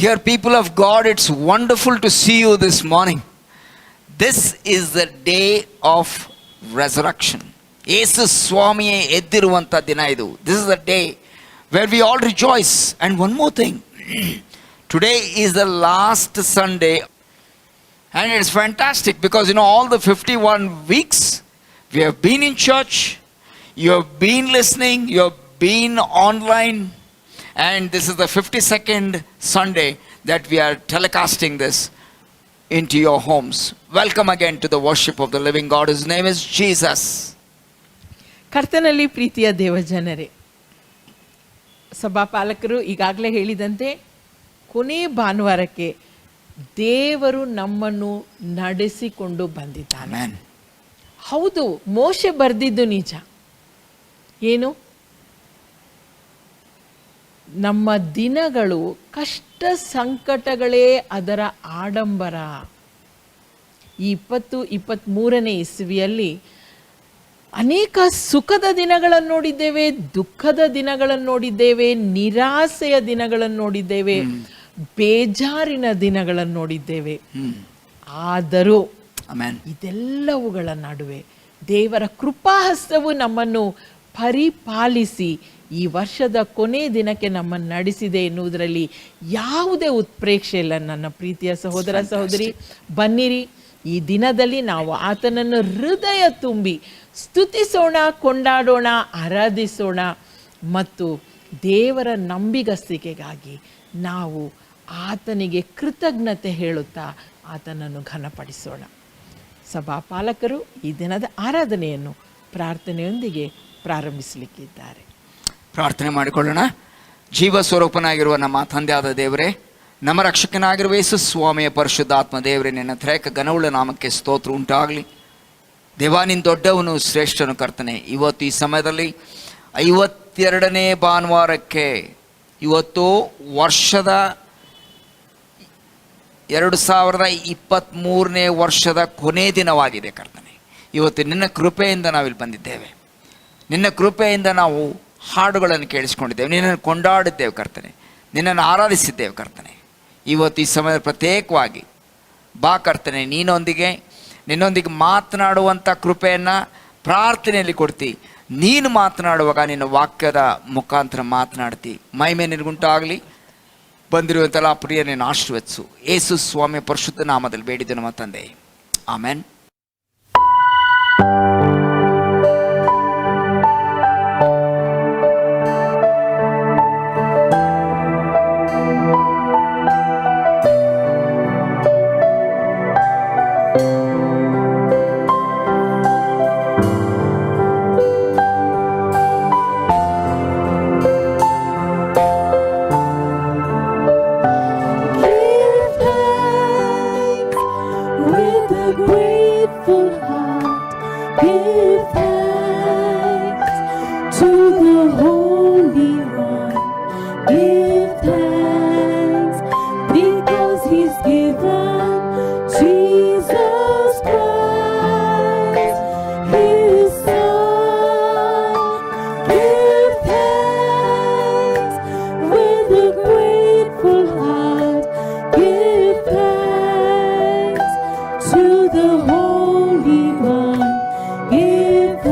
Dear people of God, it's wonderful to see you this morning. This is the day of resurrection. ಯೇಸು ಸ್ವಾಮಿಯೇ ಎದ್ದಿರುವಂಥ ದಿನ ಇದು. This is the day where we all rejoice. And one more thing, today is the last Sunday, and it's fantastic because all the 51 weeks we have been in church, you have been listening, you have been online, and this is the 52nd Sunday that we are telecasting this into your homes. Welcome again to the worship of the living God. His name is Jesus. ಕರ್ತನಲ್ಲಿ ಪ್ರೀತಿಯ ದೇವಜನರೇ, ಸಭಾಪಾಲಕರು ಈಗಾಗಲೇ ಹೇಳಿದಂತೆ ಕೊನೆ ಭಾನುವಾರಕ್ಕೆ ದೇವರು ನಮ್ಮನ್ನು ನಡೆಸಿಕೊಂಡು ಬಂದಿದ್ದಾನೆ. ಹೌದು, ಮೋಶೆ ಬರೆದಿದ್ದು ನಿಜ. ಏನು? ನಮ್ಮ ದಿನಗಳು ಕಷ್ಟ ಸಂಕಟಗಳೇ ಅದರ ಆಡಂಬರ. ಈ 2023ನೇ ಇಸವಿಯಲ್ಲಿ ಅನೇಕ ಸುಖದ ದಿನಗಳನ್ನು ನೋಡಿದ್ದೇವೆ, ದುಃಖದ ದಿನಗಳನ್ನು ನೋಡಿದ್ದೇವೆ, ನಿರಾಸೆಯ ದಿನಗಳನ್ನು ನೋಡಿದ್ದೇವೆ, ಬೇಜಾರಿನ ದಿನಗಳನ್ನು ನೋಡಿದ್ದೇವೆ. ಆದರೂ ಇದೆಲ್ಲವುಗಳ ನಡುವೆ ದೇವರ ಕೃಪಾಹಸ್ತವು ನಮ್ಮನ್ನು ಪರಿಪಾಲಿಸಿ ಈ ವರ್ಷದ ಕೊನೆ ದಿನಕ್ಕೆ ನಮ್ಮನ್ನು ನಡೆಸಿದೆ ಎನ್ನುವುದರಲ್ಲಿ ಯಾವುದೇ ಉತ್ಪ್ರೇಕ್ಷೆ ಇಲ್ಲ. ನನ್ನ ಪ್ರೀತಿಯ ಸಹೋದರ ಸಹೋದರಿ, ಬನ್ನಿರಿ, ಈ ದಿನದಲ್ಲಿ ನಾವು ಆತನನ್ನು ಹೃದಯ ತುಂಬಿ ಸ್ತುತಿಸೋಣ, ಕೊಂಡಾಡೋಣ, ಆರಾಧಿಸೋಣ ಮತ್ತು ದೇವರ ನಂಬಿಗಸ್ತಿಕೆಗಾಗಿ ನಾವು ಆತನಿಗೆ ಕೃತಜ್ಞತೆ ಹೇಳುತ್ತಾ ಆತನನ್ನು ಘನಪಡಿಸೋಣ. ಸಭಾಪಾಲಕರು ಈ ದಿನದ ಆರಾಧನೆಯನ್ನು ಪ್ರಾರ್ಥನೆಯೊಂದಿಗೆ ಪ್ರಾರಂಭಿಸಲಿಕ್ಕಿದ್ದಾರೆ. ಪ್ರಾರ್ಥನೆ ಮಾಡಿಕೊಳ್ಳೋಣ. ಜೀವ ಸ್ವರೂಪನಾಗಿರುವ ನಮ್ಮ ತಂದೆಯಾದ ದೇವರೇ, ನಮ್ಮ ರಕ್ಷಕನಾಗಿರುವ ಯೇಸು ಸ್ವಾಮಿಯ ಪರಿಶುದ್ಧಾತ್ಮ ದೇವರೇ, ನಿನ್ನ ತ್ರೇಕ ಘನವುಳ್ಳ ನಾಮಕ್ಕೆ ಸ್ತೋತ್ರ ಉಂಟಾಗಲಿ. ದೇವಾ, ನೀನು ದೊಡ್ಡವನು, ಶ್ರೇಷ್ಠನು ಕರ್ತನೆ. ಇವತ್ತು ಈ ಸಮಯದಲ್ಲಿ 52ನೇ ಭಾನುವಾರಕ್ಕೆ, ಇವತ್ತು ವರ್ಷದ 2023ನೇ ವರ್ಷದ ಕೊನೆ ದಿನವಾಗಿದೆ ಕರ್ತನೆ. ಇವತ್ತು ನಿನ್ನ ಕೃಪೆಯಿಂದ ನಾವಿಲ್ಲಿ ಬಂದಿದ್ದೇವೆ. ನಿನ್ನ ಕೃಪೆಯಿಂದ ನಾವು ಹಾಡುಗಳನ್ನು ಕೇಳಿಸ್ಕೊಂಡಿದ್ದೇವೆ, ನಿನ್ನನ್ನು ಕೊಂಡಾಡಿದ್ದೇವೆ ಕರ್ತನೆ, ನಿನ್ನನ್ನು ಆರಾಧಿಸಿದ್ದೇವೆ ಕರ್ತನೆ. ಇವತ್ತು ಈ ಸಮಯದ ಪ್ರತ್ಯೇಕವಾಗಿ ಬಾ ಕರ್ತನೆ, ನಿನ್ನೊಂದಿಗೆ ಮಾತನಾಡುವಂಥ ಕೃಪೆಯನ್ನು ಪ್ರಾರ್ಥನೆಯಲ್ಲಿ ಕೊಡ್ತಿ. ನೀನು ಮಾತನಾಡುವಾಗ ನಿನ್ನ ವಾಕ್ಯದ ಮುಖಾಂತರ ಮಾತನಾಡ್ತಿ. ಮಹಿಮೆ ನಿನಗುಂಟಾಗಲಿ. ಬಂದಿರುವಂತೆಲ್ಲ ಪ್ರಿಯ ನೀನು ಆಶೀರ್ವದಿಸು. ಯೇಸು ಸ್ವಾಮಿ ಪರಿಶುದ್ಧ ನಾಮದಲ್ಲಿ ಬೇಡಿದ್ದು ನಮ್ಮ ತಂದೆ, amen. To the Holy One, give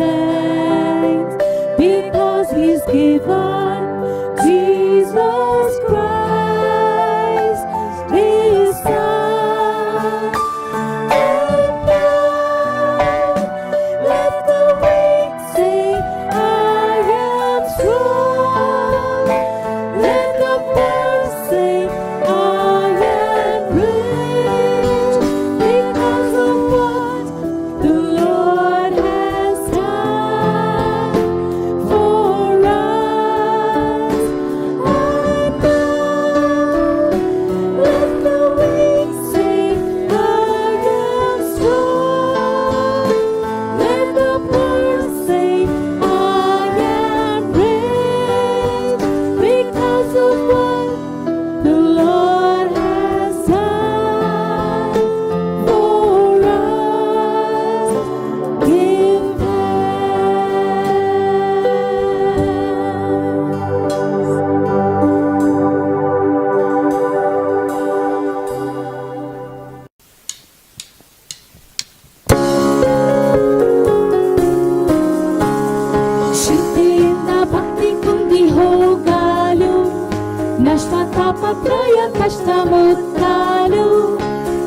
ಕಷ್ಟ ಮುತ್ತಾಲು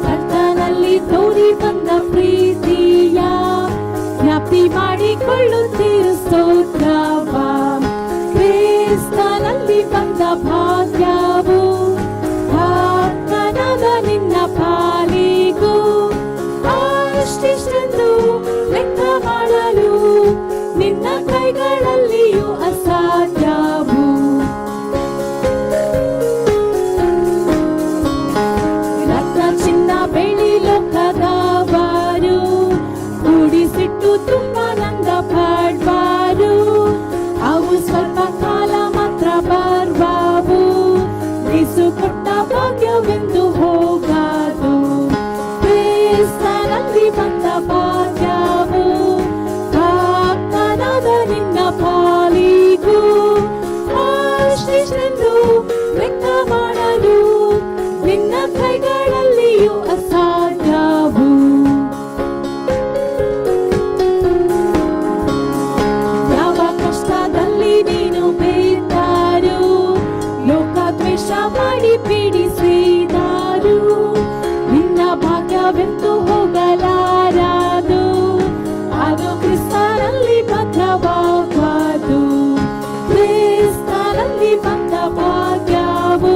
ಕರ್ತನಲ್ಲಿ ತೋರಿ ಬಂದ ಪ್ರೀತಿಯ ಜ್ಞಾಪಿ ಮಾಡಿಕೊಳ್ಳುತ್ತೀರು ಸ್ತೋತ್ರವ. ಕ್ರಿಸ್ತನಲ್ಲಿ ಬಂದ ಭಾಗ್ಯವು ಭಕ್ತನಾದ ನಿನ್ನ ಪಾಲಿಗೂ ಅಷ್ಟಿಷ್ಟೆಂದು ಲೆಕ್ಕ ಮಾಡಲು ನಿನ್ನ ಕೈಗಳಲ್ಲಿಯೂ ಅಸಾಧ್ಯವು. ರತ್ನ ಚಿನ್ನ ಬೆಳ್ಳಿ ಲೋಕದವರು ಕೂಡಿಸಿಟ್ಟು ತುಂಬ ನಂದ ಪಡ್ಬಾರು. ಅವು ಸ್ವಲ್ಪ ಕಾಲ ಮಾತ್ರ ಬರ್ಬಾವು, ಯೇಸು ಕೊಟ್ಟ ಭಾಗ್ಯವೆಂದು ಹೋಗಾದು. ಕ್ರಿಸ್ತನಲ್ಲಿ ಬಂದ ಭಾಗ್ಯವು ಭಕ್ತನಾದ ನಿನ್ನ ಪಾಲಿಗೂ ಅಷ್ಟಿಷ್ಟೆಂದು ಲೆಕ್ಕ ಮಾಡಲು ನಿನ್ನ ಕೈಗಳಲ್ಲಿಯೂ ಅಸಾಧ್ಯವು. ಯಾವ ಕಷ್ಟದಲ್ಲಿ ನೀನು ಬೇತಾರು, ಲೋಕ ದ್ವೇಷ ಮಾಡಿ ಪೀಡಿಸಿದಾರು, ನಿನ್ನ ಭಾಗ್ಯವೆಂದು ಹೋಗಲಾರದು. ಅದು ಕ್ರಿಸ್ತನಲ್ಲಿ ಭದ್ರವಾಗುವುದು. ಕ್ರಿಸ್ತನಲ್ಲಿ ಬಂದ ಭಾಗ್ಯವು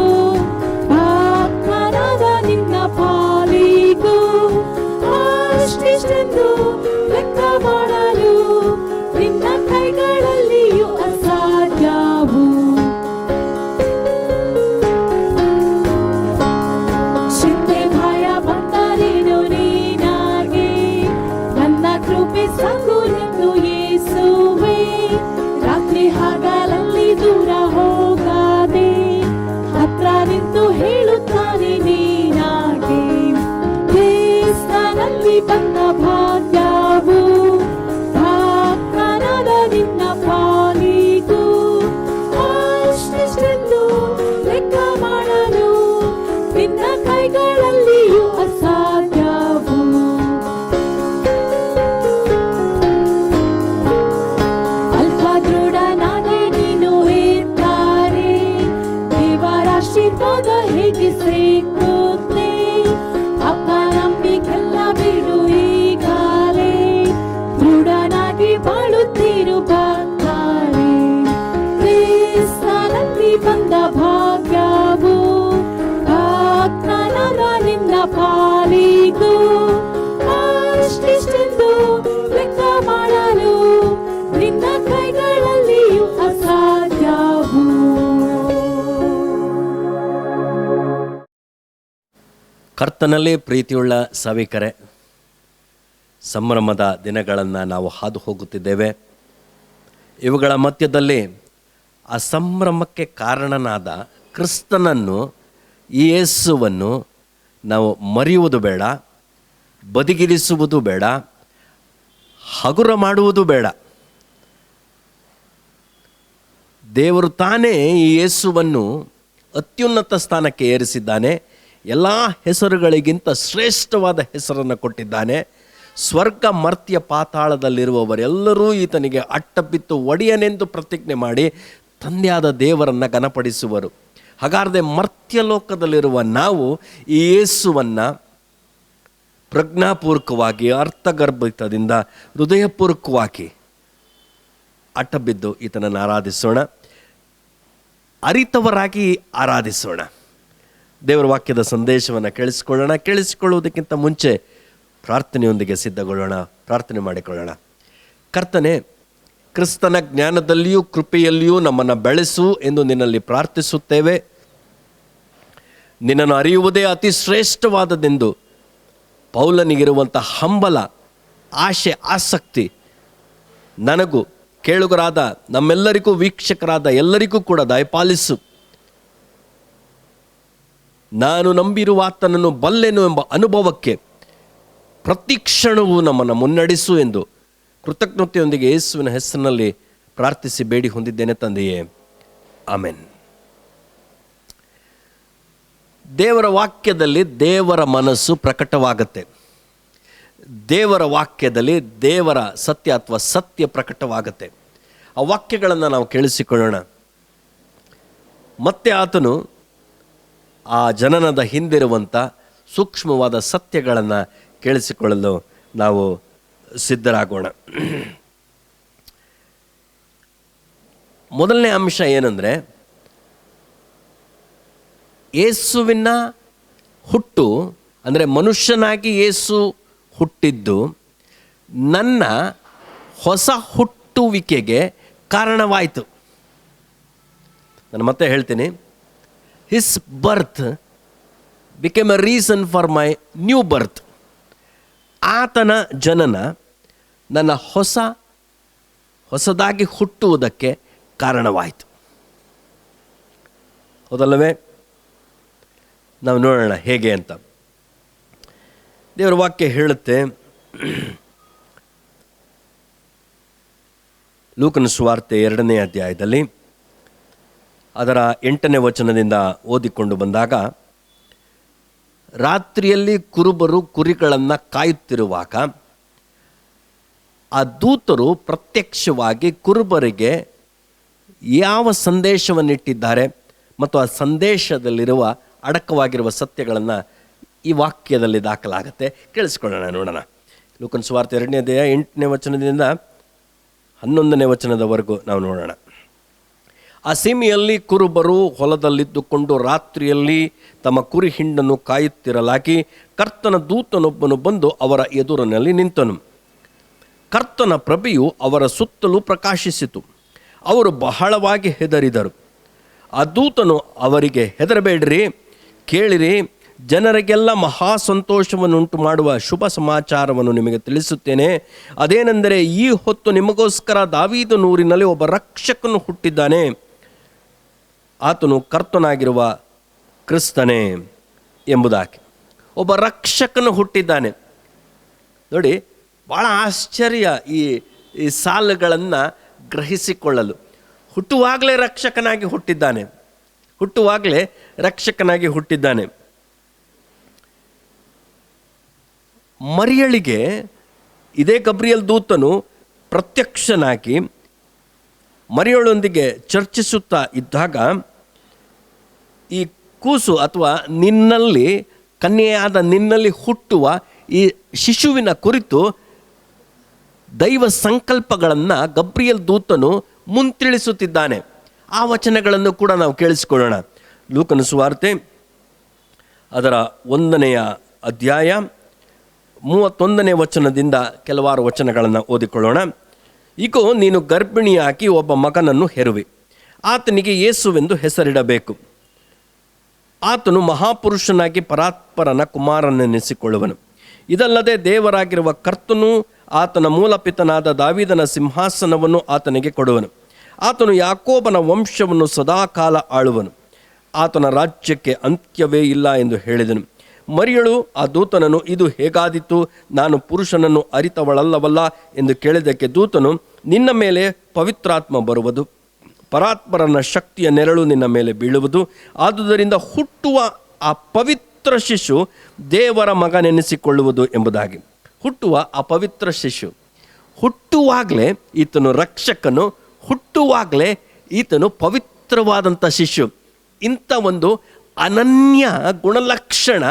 ಭಕ್ತನಾದ ನಿನ್ನ ಪಾಲಿಗೂ ಅಷ್ಟಿಷ್ಟೆಂದು ಲೆಕ್ಕ ಮಾಡಲು ನಿನ್ನ ಕೈಗಳಲ್ಲಿಯೂ ಅಸಾಧ್ಯವು. ಚಿಂತೆ ಭಯ ಬಂದರೇನು ನೀನಾಗೆ, ನನ್ನ ಕೃಪೆ ಸಾಕು ಎಂದು ಯೇಸುವೆ. ರಾತ್ರಿ ಹಗಲಲ್ಲಿ ದೂರ ಹೋಗದೆ ಹತ್ರ ನಿಂತು ಹೇಳುತ್ತಾನೆ ನೀನಾಗೆ. ಕ್ರಿಸ್ತನಲ್ಲಿ ಬಂದ ಭಾಗ್ಯವು ಭಕ್ತನಾದ ನಿನ್ನ ಪಾಲಿಗೂ ಅಷ್ಟಿಷ್ಟೆಂದು ಲೆಕ್ಕ ಮಾಡಲು ನಿನ್ನ ಕೈಗಳಲ್ಲಿಯೂ ಅಸಾಧ್ಯವು. ಅಲ್ಪ ದೃಢನಾದೆ ನೀನು ಇದ್ದಾರೆ, ದೇವರ ಆಶೀರ್ವಾದ ಹೇಗೆ ಸಿಕ್ಕುತ್ತೆ. ಅಪನಂಬಿಕೆಲ್ಲ ಬಿಡು ಈಗಲೇ, ದೃಢನಾಗಿ ಬಾಳುತ್ತೀರು ಭಕ್ತರೇ. ಕ್ರಿಸ್ತನಲ್ಲಿ ಬಂದ ಭಾಗ್ಯವು ಭಕ್ತನಾದ ನಿನ್ನ ಪಾಲಿಗೂ ಅಷ್ಟಿಷ್ಟೆಂದು ಲೆಕ್ಕ ಮಾಡಲು ನಿನ್ನ ಕೈಗಳಲ್ಲಿಯೂ ಅಸಾಧ್ಯವು. ಕರ್ತನಲ್ಲಿ ಪ್ರೀತಿಯುಳ್ಳ ಸಭಿಕರೇ, ಸಂಭ್ರಮದ ದಿನಗಳನ್ನು ನಾವು ಹಾದು ಹೋಗುತ್ತಿದ್ದೇವೆ. ಇವುಗಳ ಮಧ್ಯದಲ್ಲಿ ಆ ಸಂಭ್ರಮಕ್ಕೆ ಕಾರಣನಾದ ಕ್ರಿಸ್ತನನ್ನು, ಯೇಸುವನ್ನು ನಾವು ಮರೆಯುವುದು ಬೇಡ, ಬದಿಗಿರಿಸುವುದು ಬೇಡ, ಹಗುರ ಮಾಡುವುದು ಬೇಡ. ದೇವರು ತಾನೇ ಈ ಯೇಸುವನ್ನು ಅತ್ಯುನ್ನತ ಸ್ಥಾನಕ್ಕೆ ಏರಿಸಿದ್ದಾನೆ. ಎಲ್ಲ ಹೆಸರುಗಳಿಗಿಂತ ಶ್ರೇಷ್ಠವಾದ ಹೆಸರನ್ನು ಕೊಟ್ಟಿದ್ದಾನೆ. ಸ್ವರ್ಗ ಮರ್ತ್ಯ ಪಾತಾಳದಲ್ಲಿರುವವರೆಲ್ಲರೂ ಈತನಿಗೆ ಅಟ್ಟಬಿತ್ತು ಒಡೆಯನೆಂದು ಪ್ರತಿಜ್ಞೆ ಮಾಡಿ ತಂದೆಯಾದ ದೇವರನ್ನು ಘನಪಡಿಸುವರು. ಹಾಗಾದರೆ ಮರ್ತ್ಯಲೋಕದಲ್ಲಿರುವ ನಾವು ಈ ಯೇಸುವನ್ನು ಪ್ರಜ್ಞಾಪೂರ್ವಕವಾಗಿ, ಅರ್ಥಗರ್ಭಿತದಿಂದ, ಹೃದಯಪೂರ್ವಕವಾಗಿ ಅಟ್ಟಬಿದ್ದು ಈತನನ್ನು ಆರಾಧಿಸೋಣ, ಅರಿತವರಾಗಿ ಆರಾಧಿಸೋಣ. ದೇವರ ವಾಕ್ಯದ ಸಂದೇಶವನ್ನು ಕೇಳಿಸಿಕೊಳ್ಳುವುದಕ್ಕಿಂತ ಮುಂಚೆ ಪ್ರಾರ್ಥನೆಯೊಂದಿಗೆ ಸಿದ್ಧಗೊಳ್ಳೋಣ. ಪ್ರಾರ್ಥನೆ ಮಾಡಿಕೊಳ್ಳೋಣ. ಕರ್ತನೆ, ಕ್ರಿಸ್ತನ ಜ್ಞಾನದಲ್ಲಿಯೂ ಕೃಪೆಯಲ್ಲಿಯೂ ನಮ್ಮನ್ನು ಬೆಳೆಸು ಎಂದು ನಿನ್ನಲ್ಲಿ ಪ್ರಾರ್ಥಿಸುತ್ತೇವೆ. ನಿನ್ನನ್ನು ಅರಿಯುವುದೇ ಅತಿ ಶ್ರೇಷ್ಠವಾದದೆಂದು ಪೌಲನಿಗಿರುವಂಥ ಹಂಬಲ, ಆಶೆ, ಆಸಕ್ತಿ ನನಗೂ ಕೇಳುಗರಾದ ನಮ್ಮೆಲ್ಲರಿಗೂ, ವೀಕ್ಷಕರಾದ ಎಲ್ಲರಿಗೂ ಕೂಡ ದಯಪಾಲಿಸು. ನಾನು ನಂಬಿರುವ ಆತನನ್ನು ಬಲ್ಲೆನು ಎಂಬ ಅನುಭವಕ್ಕೆ ಪ್ರತಿ ಕ್ಷಣವೂ ನಮ್ಮನ್ನು ಮುನ್ನಡೆಸು ಎಂದು ಕೃತಜ್ಞತೆಯೊಂದಿಗೆ ಯೇಸುವಿನ ಹೆಸರಿನಲ್ಲಿ ಪ್ರಾರ್ಥಿಸಿ ಬೇಡಿ ಹೊಂದಿದ್ದೇನೆ ತಂದೆಯೇ, ಆಮೆನ್. ದೇವರ ವಾಕ್ಯದಲ್ಲಿ ದೇವರ ಮನಸ್ಸು ಪ್ರಕಟವಾಗುತ್ತೆ. ದೇವರ ವಾಕ್ಯದಲ್ಲಿ ದೇವರ ಸತ್ಯ ಅಥವಾ ಸತ್ಯ ಪ್ರಕಟವಾಗುತ್ತೆ. ಆ ವಾಕ್ಯಗಳನ್ನು ನಾವು ಕೇಳಿಸಿಕೊಳ್ಳೋಣ. ಮತ್ತೆ ಆತನು ಆ ಜನನದ ಹಿಂದಿರುವಂಥ ಸೂಕ್ಷ್ಮವಾದ ಸತ್ಯಗಳನ್ನು ಕೇಳಿಸಿಕೊಳ್ಳಲು ನಾವು ಸಿದ್ಧರಾಗೋಣ. ಮೊದಲನೇ ಅಂಶ ಏನಂದರೆ, ಯೇಸುವಿನ ಹುಟ್ಟು ಅಂದರೆ ಮನುಷ್ಯನಾಗಿ ಯೇಸು ಹುಟ್ಟಿದ್ದು ನನ್ನ ಹೊಸ ಹುಟ್ಟುವಿಕೆಗೆ ಕಾರಣವಾಯಿತು. ನಾನು ಮತ್ತೆ ಹೇಳ್ತೀನಿ, his birth became a reason for my new birth. ಆತನ ಜನನ ನನ್ನ ಹೊಸದಾಗಿ ಹುಟ್ಟುವುದಕ್ಕೆ ಕಾರಣವಾಯಿತು. ಹೌದಲ್ಲವೇ? ನಾವು ನೋಡೋಣ ಹೇಗೆ ಅಂತ. ದೇವರ ವಾಕ್ಯ ಹೇಳುತ್ತೆ, ಲೂಕನ ಸುವಾರ್ತೆ 2ನೇ ಅಧ್ಯಾಯದಲ್ಲಿ ಅದರ 8ನೇ ವಚನದಿಂದ ಓದಿಕೊಂಡು ಬಂದಾಗ, ರಾತ್ರಿಯಲ್ಲಿ ಕುರುಬರು ಕುರಿಗಳನ್ನು ಕಾಯುತ್ತಿರುವಾಗ ಆ ದೂತರು ಪ್ರತ್ಯಕ್ಷವಾಗಿ ಕುರುಬರಿಗೆ ಯಾವ ಸಂದೇಶವನ್ನಿಟ್ಟಿದ್ದಾರೆ ಮತ್ತು ಆ ಸಂದೇಶದಲ್ಲಿರುವ ಅಡಕವಾಗಿರುವ ಸತ್ಯಗಳನ್ನು ಈ ವಾಕ್ಯದಲ್ಲಿ ದಾಖಲಾಗುತ್ತೆ. ಕೇಳಿಸ್ಕೊಳ್ಳೋಣ, ನೋಡೋಣ. ಲೂಕನ ಸುವಾರ್ತೆ 2ನೇ ಅಧ್ಯಾಯ 8ನೇ ವಚನದಿಂದ 11ನೇ ವಚನದವರೆಗೂ ನಾವು ನೋಡೋಣ. ಆ ಸೀಮೆಯಲ್ಲಿ ಕುರುಬರು ಹೊಲದಲ್ಲಿದ್ದುಕೊಂಡು ರಾತ್ರಿಯಲ್ಲಿ ತಮ್ಮ ಕುರಿ ಹಿಂಡನ್ನು ಕಾಯುತ್ತಿರಲಾಗಿ ಕರ್ತನ ದೂತನೊಬ್ಬನು ಬಂದು ಅವರ ಎದುರಿನಲ್ಲಿ ನಿಂತನು. ಕರ್ತನ ಪ್ರಭೆಯು ಅವರ ಸುತ್ತಲೂ ಪ್ರಕಾಶಿಸಿತು. ಅವರು ಬಹಳವಾಗಿ ಹೆದರಿದರು. ಆ ದೂತನು ಅವರಿಗೆ, ಹೆದರಬೇಡ್ರಿ, ಕೇಳಿರಿ, ಜನರಿಗೆಲ್ಲ ಮಹಾ ಸಂತೋಷವನ್ನುಂಟು ಮಾಡುವ ಶುಭ ಸಮಾಚಾರವನ್ನು ನಿಮಗೆ ತಿಳಿಸುತ್ತೇನೆ. ಅದೇನೆಂದರೆ, ಈ ಹೊತ್ತು ನಿಮಗೋಸ್ಕರ ದಾವೀದನೂರಿನಲ್ಲಿ ಒಬ್ಬ ರಕ್ಷಕನು ಹುಟ್ಟಿದ್ದಾನೆ. ಆತನು ಕರ್ತನಾಗಿರುವ ಕ್ರಿಸ್ತನೇ ಎಂಬುದಾಗಿ. ಒಬ್ಬ ರಕ್ಷಕನು ಹುಟ್ಟಿದ್ದಾನೆ. ನೋಡಿ, ಭಾಳ ಆಶ್ಚರ್ಯ ಈ ಸಾಲುಗಳನ್ನು ಗ್ರಹಿಸಿಕೊಳ್ಳಲು. ಹುಟ್ಟುವಾಗಲೇ ರಕ್ಷಕನಾಗಿ ಹುಟ್ಟಿದ್ದಾನೆ. ಮರಿಯಳಿಗೆ ಇದೇ ಗಬ್ರಿಯಲ್ ದೂತನು ಪ್ರತ್ಯಕ್ಷನಾಗಿ ಮರಿಯಳೊಂದಿಗೆ ಚರ್ಚಿಸುತ್ತಾ ಇದ್ದಾಗ, ಈ ಕೂಸು ಅಥವಾ ನಿನ್ನಲ್ಲಿ ಕನ್ಯೆಯಾದ ನಿನ್ನಲ್ಲಿ ಹುಟ್ಟುವ ಈ ಶಿಶುವಿನ ಕುರಿತು ದೈವ ಸಂಕಲ್ಪಗಳನ್ನು ಗಬ್ರಿಯಲ್ ದೂತನು ಮುಂತಿಳಿಸುತ್ತಿದ್ದಾನೆ. ಆ ವಚನಗಳನ್ನು ಕೂಡ ನಾವು ಕೇಳಿಸಿಕೊಳ್ಳೋಣ. ಲೂಕನ ಸುವಾರ್ತೆ ಅದರ 1ನೇ ಅಧ್ಯಾಯ 31ನೇ ವಚನದಿಂದ ಕೆಲವಾರು ವಚನಗಳನ್ನು ಓದಿಕೊಳ್ಳೋಣ. ಇಗೋ, ನೀನು ಗರ್ಭಿಣಿಯಾಗಿ ಒಬ್ಬ ಮಗನನ್ನು ಹೆರುವೆ. ಆತನಿಗೆ ಯೇಸುವೆಂದು ಹೆಸರಿಡಬೇಕು. ಆತನು ಮಹಾಪುರುಷನಾಗಿ ಪರಾತ್ಪರನ ಕುಮಾರನೆನಿಸಿಕೊಳ್ಳುವನು. ಇದಲ್ಲದೆ ದೇವರಾಗಿರುವ ಕರ್ತನು ಆತನ ಮೂಲಪಿತನಾದ ದಾವೀದನ ಸಿಂಹಾಸನವನ್ನು ಆತನಿಗೆ ಕೊಡುವನು. ಆತನು ಯಾಕೋಬನ ವಂಶವನ್ನು ಸದಾಕಾಲ ಆಳುವನು. ಆತನ ರಾಜ್ಯಕ್ಕೆ ಅಂತ್ಯವೇ ಇಲ್ಲ ಎಂದು ಹೇಳಿದನು. ಮರಿಯಳು ಆ ದೂತನನ್ನು, ಇದು ಹೇಗಾದೀತು, ನಾನು ಪುರುಷನನ್ನು ಅರಿತವಳಲ್ಲವಲ್ಲ ಎಂದು ಕೇಳಿದ್ದಕ್ಕೆ ದೂತನು, ನಿನ್ನ ಮೇಲೆ ಪವಿತ್ರಾತ್ಮ ಬರುವುದು, ಪರಾತ್ಪರನ ಶಕ್ತಿಯ ನೆರಳು ನಿನ್ನ ಮೇಲೆ ಬೀಳುವುದು. ಆದುದರಿಂದ ಹುಟ್ಟುವ ಆ ಪವಿತ್ರ ಶಿಶು ದೇವರ ಮಗನೆನಿಸಿಕೊಳ್ಳುವುದು ಎಂಬುದಾಗಿ. ಹುಟ್ಟುವ ಆ ಪವಿತ್ರ ಶಿಶು, ಹುಟ್ಟುವಾಗಲೇ ಈತನು ರಕ್ಷಕನು, ಹುಟ್ಟುವಾಗಲೇ ಈತನು ಪವಿತ್ರವಾದಂಥ ಶಿಶು. ಇಂಥ ಒಂದು ಅನನ್ಯ ಗುಣಲಕ್ಷಣ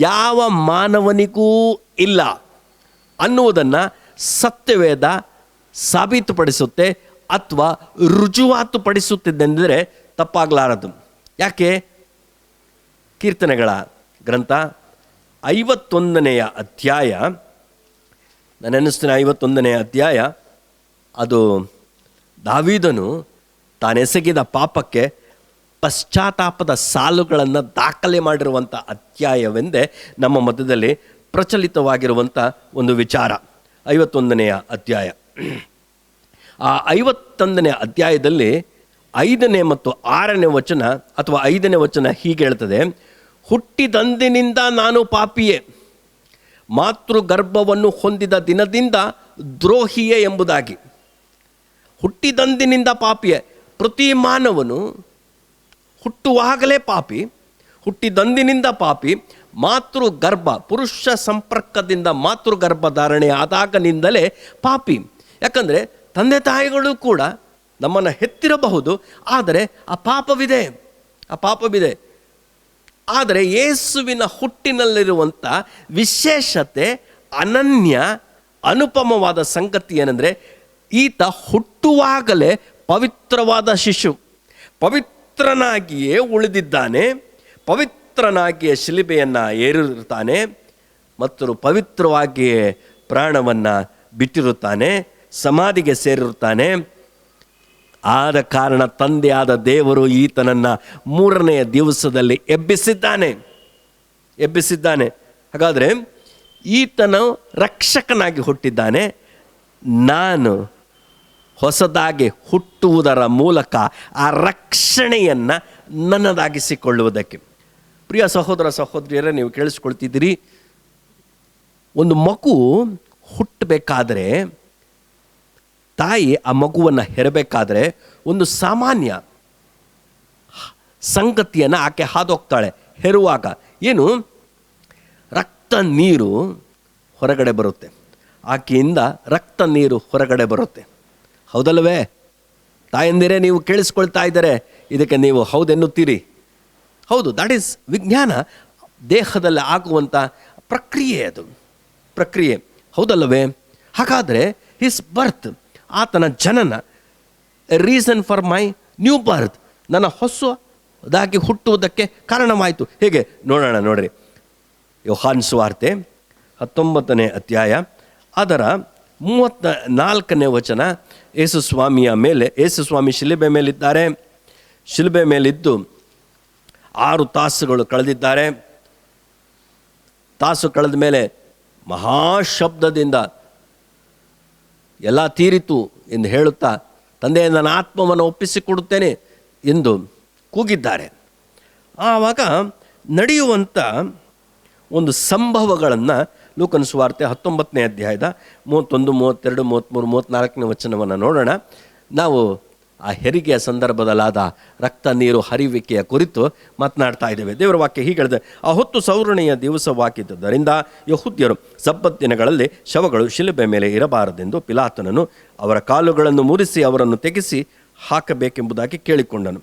ಯಾವ ಮಾನವನಿಗೂ ಇಲ್ಲ ಅನ್ನುವುದನ್ನು ಸತ್ಯವೇದ ಸಾಬೀತುಪಡಿಸುತ್ತೆ ಅಥವಾ ರುಜುವಾತುಪಡಿಸುತ್ತಿದ್ದೆಂದರೆ ತಪ್ಪಾಗಲಾರದು. ಯಾಕೆ? ಕೀರ್ತನೆಗಳ ಗ್ರಂಥ 51ನೇ ಅಧ್ಯಾಯ, ನಾನು ಅನ್ನಿಸ್ತೀನಿ 51ನೇ ಅಧ್ಯಾಯ, ಅದು ದಾವೀದನು ತಾನೆಸಗಿದ ಪಾಪಕ್ಕೆ ಪಶ್ಚಾತ್ತಾಪದ ಸಾಲುಗಳನ್ನು ದಾಖಲೆ ಮಾಡಿರುವಂಥ ಅಧ್ಯಾಯವೆಂದೇ ನಮ್ಮ ಮಧ್ಯದಲ್ಲಿ ಪ್ರಚಲಿತವಾಗಿರುವಂಥ ಒಂದು ವಿಚಾರ. 51ನೇ ಅಧ್ಯಾಯ. ಆ 51ನೇ ಅಧ್ಯಾಯದಲ್ಲಿ 5ನೇ ಮತ್ತು 6ನೇ ವಚನ ಅಥವಾ 5ನೇ ವಚನ ಹೀಗೆ ಹೇಳ್ತದೆ, ಹುಟ್ಟಿದಂದಿನಿಂದ ನಾನು ಪಾಪಿಯೇ, ಮಾತೃ ಗರ್ಭವನ್ನು ಹೊಂದಿದ ದಿನದಿಂದ ದ್ರೋಹಿಯೇ ಎಂಬುದಾಗಿ. ಹುಟ್ಟಿದಂದಿನಿಂದ ಪಾಪಿಯೇ. ಪ್ರತಿ ಮಾನವನು ಹುಟ್ಟುವಾಗಲೇ ಪಾಪಿ, ಹುಟ್ಟಿದಂದಿನಿಂದ ಪಾಪಿ, ಮಾತೃಗರ್ಭ ಪುರುಷ ಸಂಪರ್ಕದಿಂದ ಮಾತೃಗರ್ಭ ಧಾರಣೆ ಆದಾಗನಿಂದಲೇ ಪಾಪಿ. ಯಾಕಂದರೆ ತಂದೆ ತಾಯಿಗಳು ಕೂಡ ನಮ್ಮನ್ನು ಹೆತ್ತಿರಬಹುದು, ಆದರೆ ಆ ಪಾಪವಿದೆ. ಆದರೆ ಯೇಸುವಿನ ಹುಟ್ಟಿನಲ್ಲಿರುವಂಥ ವಿಶೇಷತೆ, ಅನನ್ಯ ಅನುಪಮವಾದ ಸಂಗತಿ ಏನಂದರೆ, ಈತ ಹುಟ್ಟುವಾಗಲೇ ಪವಿತ್ರವಾದ ಶಿಶು, ಪವಿತ್ರನಾಗಿಯೇ ಉಳಿದಿದ್ದಾನೆ, ಪವಿತ್ರನಾಗಿಯೇ ಶಿಲುಬೆಯನ್ನು ಏರಿರುತ್ತಾನೆ ಮತ್ತು ಪವಿತ್ರವಾಗಿಯೇ ಪ್ರಾಣವನ್ನು ಬಿಟ್ಟಿರುತ್ತಾನೆ, ಸಮಾಧಿಗೆ ಸೇರಿರುತ್ತಾನೆ. ಆದ ಕಾರಣ ತಂದೆಯಾದ ದೇವರು ಈತನನ್ನು 3ನೆಯ ದಿವಸದಲ್ಲಿ ಎಬ್ಬಿಸಿದ್ದಾನೆ. ಹಾಗಾದರೆ ಈತನು ರಕ್ಷಕನಾಗಿ ಹುಟ್ಟಿದ್ದಾನೆ. ನಾನು ಹೊಸದಾಗಿ ಹುಟ್ಟುವುದರ ಮೂಲಕ ಆ ರಕ್ಷಣೆಯನ್ನು ನನ್ನದಾಗಿಸಿಕೊಳ್ಳುವುದಕ್ಕೆ. ಪ್ರಿಯ ಸಹೋದರ ಸಹೋದರಿಯರೇ, ನೀವು ಕೇಳಿಸ್ಕೊಳ್ತಿದ್ದೀರಿ, ಒಂದು ಮಗು ಹುಟ್ಟಬೇಕಾದ್ರೆ, ತಾಯಿ ಆ ಮಗುವನ್ನು ಹೆರಬೇಕಾದ್ರೆ ಒಂದು ಸಾಮಾನ್ಯ ಸಂಗತಿಯನ್ನು ಆಕೆ ಹಾದೋಗ್ತಾಳೆ. ಹೆರುವಾಗ ಏನು, ರಕ್ತ ನೀರು ಹೊರಗಡೆ ಬರುತ್ತೆ, ಆಕೆಯಿಂದ ರಕ್ತ ನೀರು ಹೊರಗಡೆ ಬರುತ್ತೆ. ಹೌದಲ್ವೇ ತಾಯಂದಿರೇ? ನೀವು ಕೇಳಿಸ್ಕೊಳ್ತಾ ಇದ್ದಾರೆ, ಇದಕ್ಕೆ ನೀವು ಹೌದೆನ್ನುತ್ತೀರಿ. ಹೌದು, ದಟ್ ಈಸ್ ವಿಜ್ಞಾನ, ದೇಹದಲ್ಲಿ ಆಗುವಂಥ ಪ್ರಕ್ರಿಯೆ, ಅದು ಪ್ರಕ್ರಿಯೆ, ಹೌದಲ್ಲವೇ? ಹಾಗಾದರೆ ಹಿಸ್ ಬರ್ತ್, ಆತನ ಜನನ, ರೀಸನ್ ಫಾರ್ ಮೈ ನ್ಯೂ ಬರ್ತ್, ನನ್ನ ಹೊಸದಾಗಿ ಹುಟ್ಟುವುದಕ್ಕೆ ಕಾರಣವಾಯಿತು. ಹೇಗೆ ನೋಡೋಣ, ನೋಡ್ರಿ. ಯೋಹಾನ್ ಸುವಾರ್ತೆ 19ನೇ ಅಧ್ಯಾಯ ಅದರ 34ನೇ ವಚನ. ಯೇಸು ಸ್ವಾಮಿ ಶಿಲುಬೆ ಮೇಲಿದ್ದಾರೆ. ಶಿಲುಬೆ ಮೇಲಿದ್ದು 6 ತಾಸುಗಳು ಕಳೆದಿದ್ದಾರೆ. ತಾಸು ಕಳೆದ ಮೇಲೆ ಮಹಾಶಬ್ದದಿಂದ ಎಲ್ಲ ತೀರಿತು ಎಂದು ಹೇಳುತ್ತಾ, ತಂದೆಯ ನನ್ನ ಆತ್ಮವನ್ನು ಒಪ್ಪಿಸಿಕೊಡುತ್ತೇನೆ ಎಂದು ಕೂಗಿದ್ದಾರೆ. ಆವಾಗ ನಡೆಯುವಂಥ ಒಂದು ಸಂಭವಗಳನ್ನು ಲೂಕನ ಸುವಾರ್ತೆ 19ನೇ ಅಧ್ಯಾಯದ 31, 32, 33, 34ನೇ ವಚನವನ್ನು ನೋಡೋಣ. ನಾವು ಆ ಹೆರಿಗೆಯ ಸಂದರ್ಭದಲ್ಲಾದ ರಕ್ತ ನೀರು ಹರಿಯುವಿಕೆಯ ಕುರಿತು ಮಾತನಾಡ್ತಾ ಇದ್ದೇವೆ. ದೇವರ ವಾಕ್ಯ ಹೀಗೆ ಹೇಳಿದೆ, ಆ ಹೊತ್ತು ಸೌರಣೆಯ ದಿವಸವಾಗಿದ್ದರಿಂದ ಯೆಹೂದ್ಯರು ಸಬ್ಬತ್ ದಿನಗಳಲ್ಲಿ ಶವಗಳು ಶಿಲುಬೆ ಮೇಲೆ ಇರಬಾರದೆಂದು ಪಿಲಾತನನು ಅವರ ಕಾಲುಗಳನ್ನು ಮುರಿಸಿ ಅವರನ್ನು ತೆಗೆಸಿ ಹಾಕಬೇಕೆಂಬುದಾಗಿ ಕೇಳಿಕೊಂಡನು.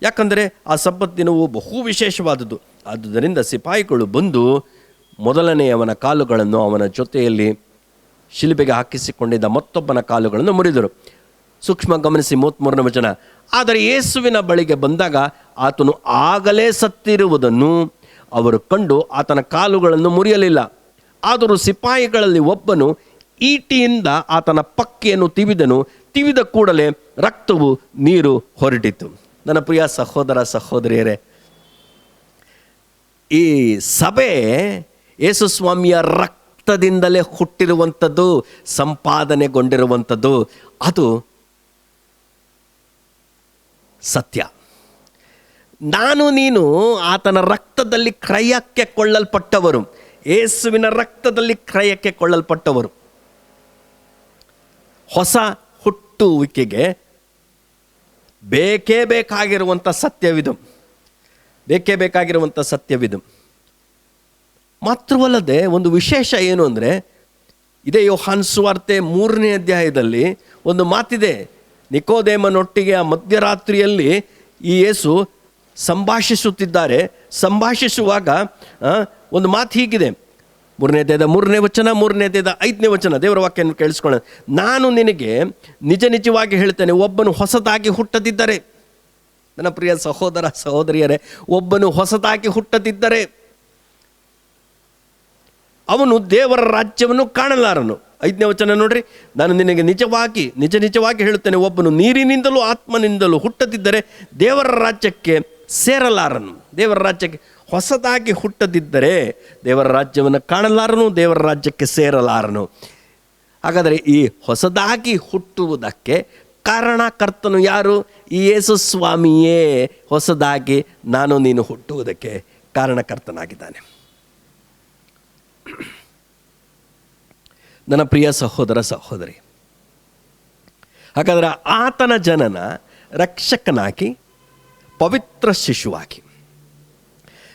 ಯಾಕಂದರೆ ಆ ಸಬ್ಬತ್ ದಿನವು ಬಹು ವಿಶೇಷವಾದದ್ದು. ಆದುದರಿಂದ ಸಿಪಾಯಿಗಳು ಬಂದು ಮೊದಲನೆಯವನ ಕಾಲುಗಳನ್ನು ಅವನ ಜೊತೆಯಲ್ಲಿ ಶಿಲುಬೆಗೆ ಹಾಕಿಸಿಕೊಂಡಿದ್ದ ಮತ್ತೊಬ್ಬನ ಕಾಲುಗಳನ್ನು ಮುರಿದರು. ಸೂಕ್ಷ್ಮ ಗಮನಿಸಿ 33ನೇ ವಚನ. ಆದರೆ ಯೇಸುವಿನ ಬಳಿಗೆ ಬಂದಾಗ ಆತನು ಆಗಲೇ ಸತ್ತಿರುವುದನ್ನು ಅವರು ಕಂಡು ಆತನ ಕಾಲುಗಳನ್ನು ಮುರಿಯಲಿಲ್ಲ. ಆದರೂ ಸಿಪಾಯಿಗಳಲ್ಲಿ ಒಬ್ಬನು ಈಟಿಯಿಂದ ಆತನ ಪಕ್ಕೆಯನ್ನು ತಿವಿದನು. ತಿವಿದ ಕೂಡಲೇ ರಕ್ತವು ನೀರು ಹೊರಟಿತು. ನನ್ನ ಪ್ರಿಯ ಸಹೋದರ ಸಹೋದರಿಯರೇ, ಈ ಸಭೆ ಯೇಸು ಸ್ವಾಮಿಯ ರಕ್ತದಿಂದಲೇ ಹುಟ್ಟಿರುವಂಥದ್ದು, ಸಂಪಾದನೆಗೊಂಡಿರುವಂಥದ್ದು. ಅದು ಸತ್ಯ. ನಾನು ನೀನು ಆತನ ರಕ್ತದಲ್ಲಿ ಕ್ರಯಕ್ಕೆ ಕೊಳ್ಳಲ್ಪಟ್ಟವರು, ಯೇಸುವಿನ ರಕ್ತದಲ್ಲಿ ಕ್ರಯಕ್ಕೆ ಕೊಳ್ಳಲ್ಪಟ್ಟವರು. ಹೊಸ ಹುಟ್ಟುವಿಕೆಗೆ ಬೇಕೇ ಬೇಕಾಗಿರುವಂಥ ಸತ್ಯವಿದು. ಮಾತ್ರವಲ್ಲದೆ ಒಂದು ವಿಶೇಷ ಏನು ಅಂದರೆ, ಇದೇ ಯೋಹಾನ್ ಸುವಾರ್ತೆ 3ನೇ ಅಧ್ಯಾಯದಲ್ಲಿ ಒಂದು ಮಾತಿದೆ. ನಿಕೋದೇಮನೊಟ್ಟಿಗೆ ಆ ಮಧ್ಯರಾತ್ರಿಯಲ್ಲಿ ಈ ಯೇಸು ಸಂಭಾಷಿಸುತ್ತಿದ್ದಾರೆ. ಸಂಭಾಷಿಸುವಾಗ ಒಂದು ಮಾತು ಹೀಗಿದೆ, 3ನೇ ಅಧ್ಯಾಯದ 3ನೇ ವಚನ, 3ನೇ ಅಧ್ಯಾಯದ 5ನೇ ವಚನ. ದೇವರ ವಾಕ್ಯವನ್ನು ಕೇಳಿಸ್ಕೊಳ್ಳೋಣ. ನಾನು ನಿನಗೆ ನಿಜ ನಿಜವಾಗಿ ಹೇಳ್ತೇನೆ, ಒಬ್ಬನು ಹೊಸದಾಗಿ ಹುಟ್ಟದಿದ್ದರೆ, ನನ್ನ ಪ್ರಿಯ ಸಹೋದರ ಸಹೋದರಿಯರೇ, ಒಬ್ಬನು ಹೊಸದಾಗಿ ಹುಟ್ಟದಿದ್ದರೆ ಅವನು ದೇವರ ರಾಜ್ಯವನ್ನು ಕಾಣಲಾರನು. 5ನೇ ವಚನ ನೋಡ್ರಿ. ನಾನು ನಿನಗೆ ನಿಜವಾಗಿ ಹೇಳುತ್ತೇನೆ, ಒಬ್ಬನು ನೀರಿನಿಂದಲೂ ಆತ್ಮನಿಂದಲೂ ಹುಟ್ಟದಿದ್ದರೆ ದೇವರ ರಾಜ್ಯಕ್ಕೆ ಸೇರಲಾರನು. ದೇವರ ರಾಜ್ಯಕ್ಕೆ ಹೊಸದಾಗಿ ಹುಟ್ಟದಿದ್ದರೆ ದೇವರ ರಾಜ್ಯವನ್ನು ಕಾಣಲಾರನು, ದೇವರ ರಾಜ್ಯಕ್ಕೆ ಸೇರಲಾರನು. ಹಾಗಾದರೆ ಈ ಹೊಸದಾಗಿ ಹುಟ್ಟುವುದಕ್ಕೆ ಕಾರಣಕರ್ತನು ಯಾರು? ಈ ಯೇಸು ಸ್ವಾಮಿಯೇ ಹೊಸದಾಗಿ ನಾನು ನೀನು ಹುಟ್ಟುವುದಕ್ಕೆ ಕಾರಣಕರ್ತನಾಗಿದ್ದಾನೆ. ನನ್ನ ಪ್ರಿಯ ಸಹೋದರ ಸಹೋದರಿ, ಹಾಗಾದರೆ ಆತನ ಜನನ ರಕ್ಷಕನಾಗಿ, ಪವಿತ್ರ ಶಿಶುವಾಗಿ,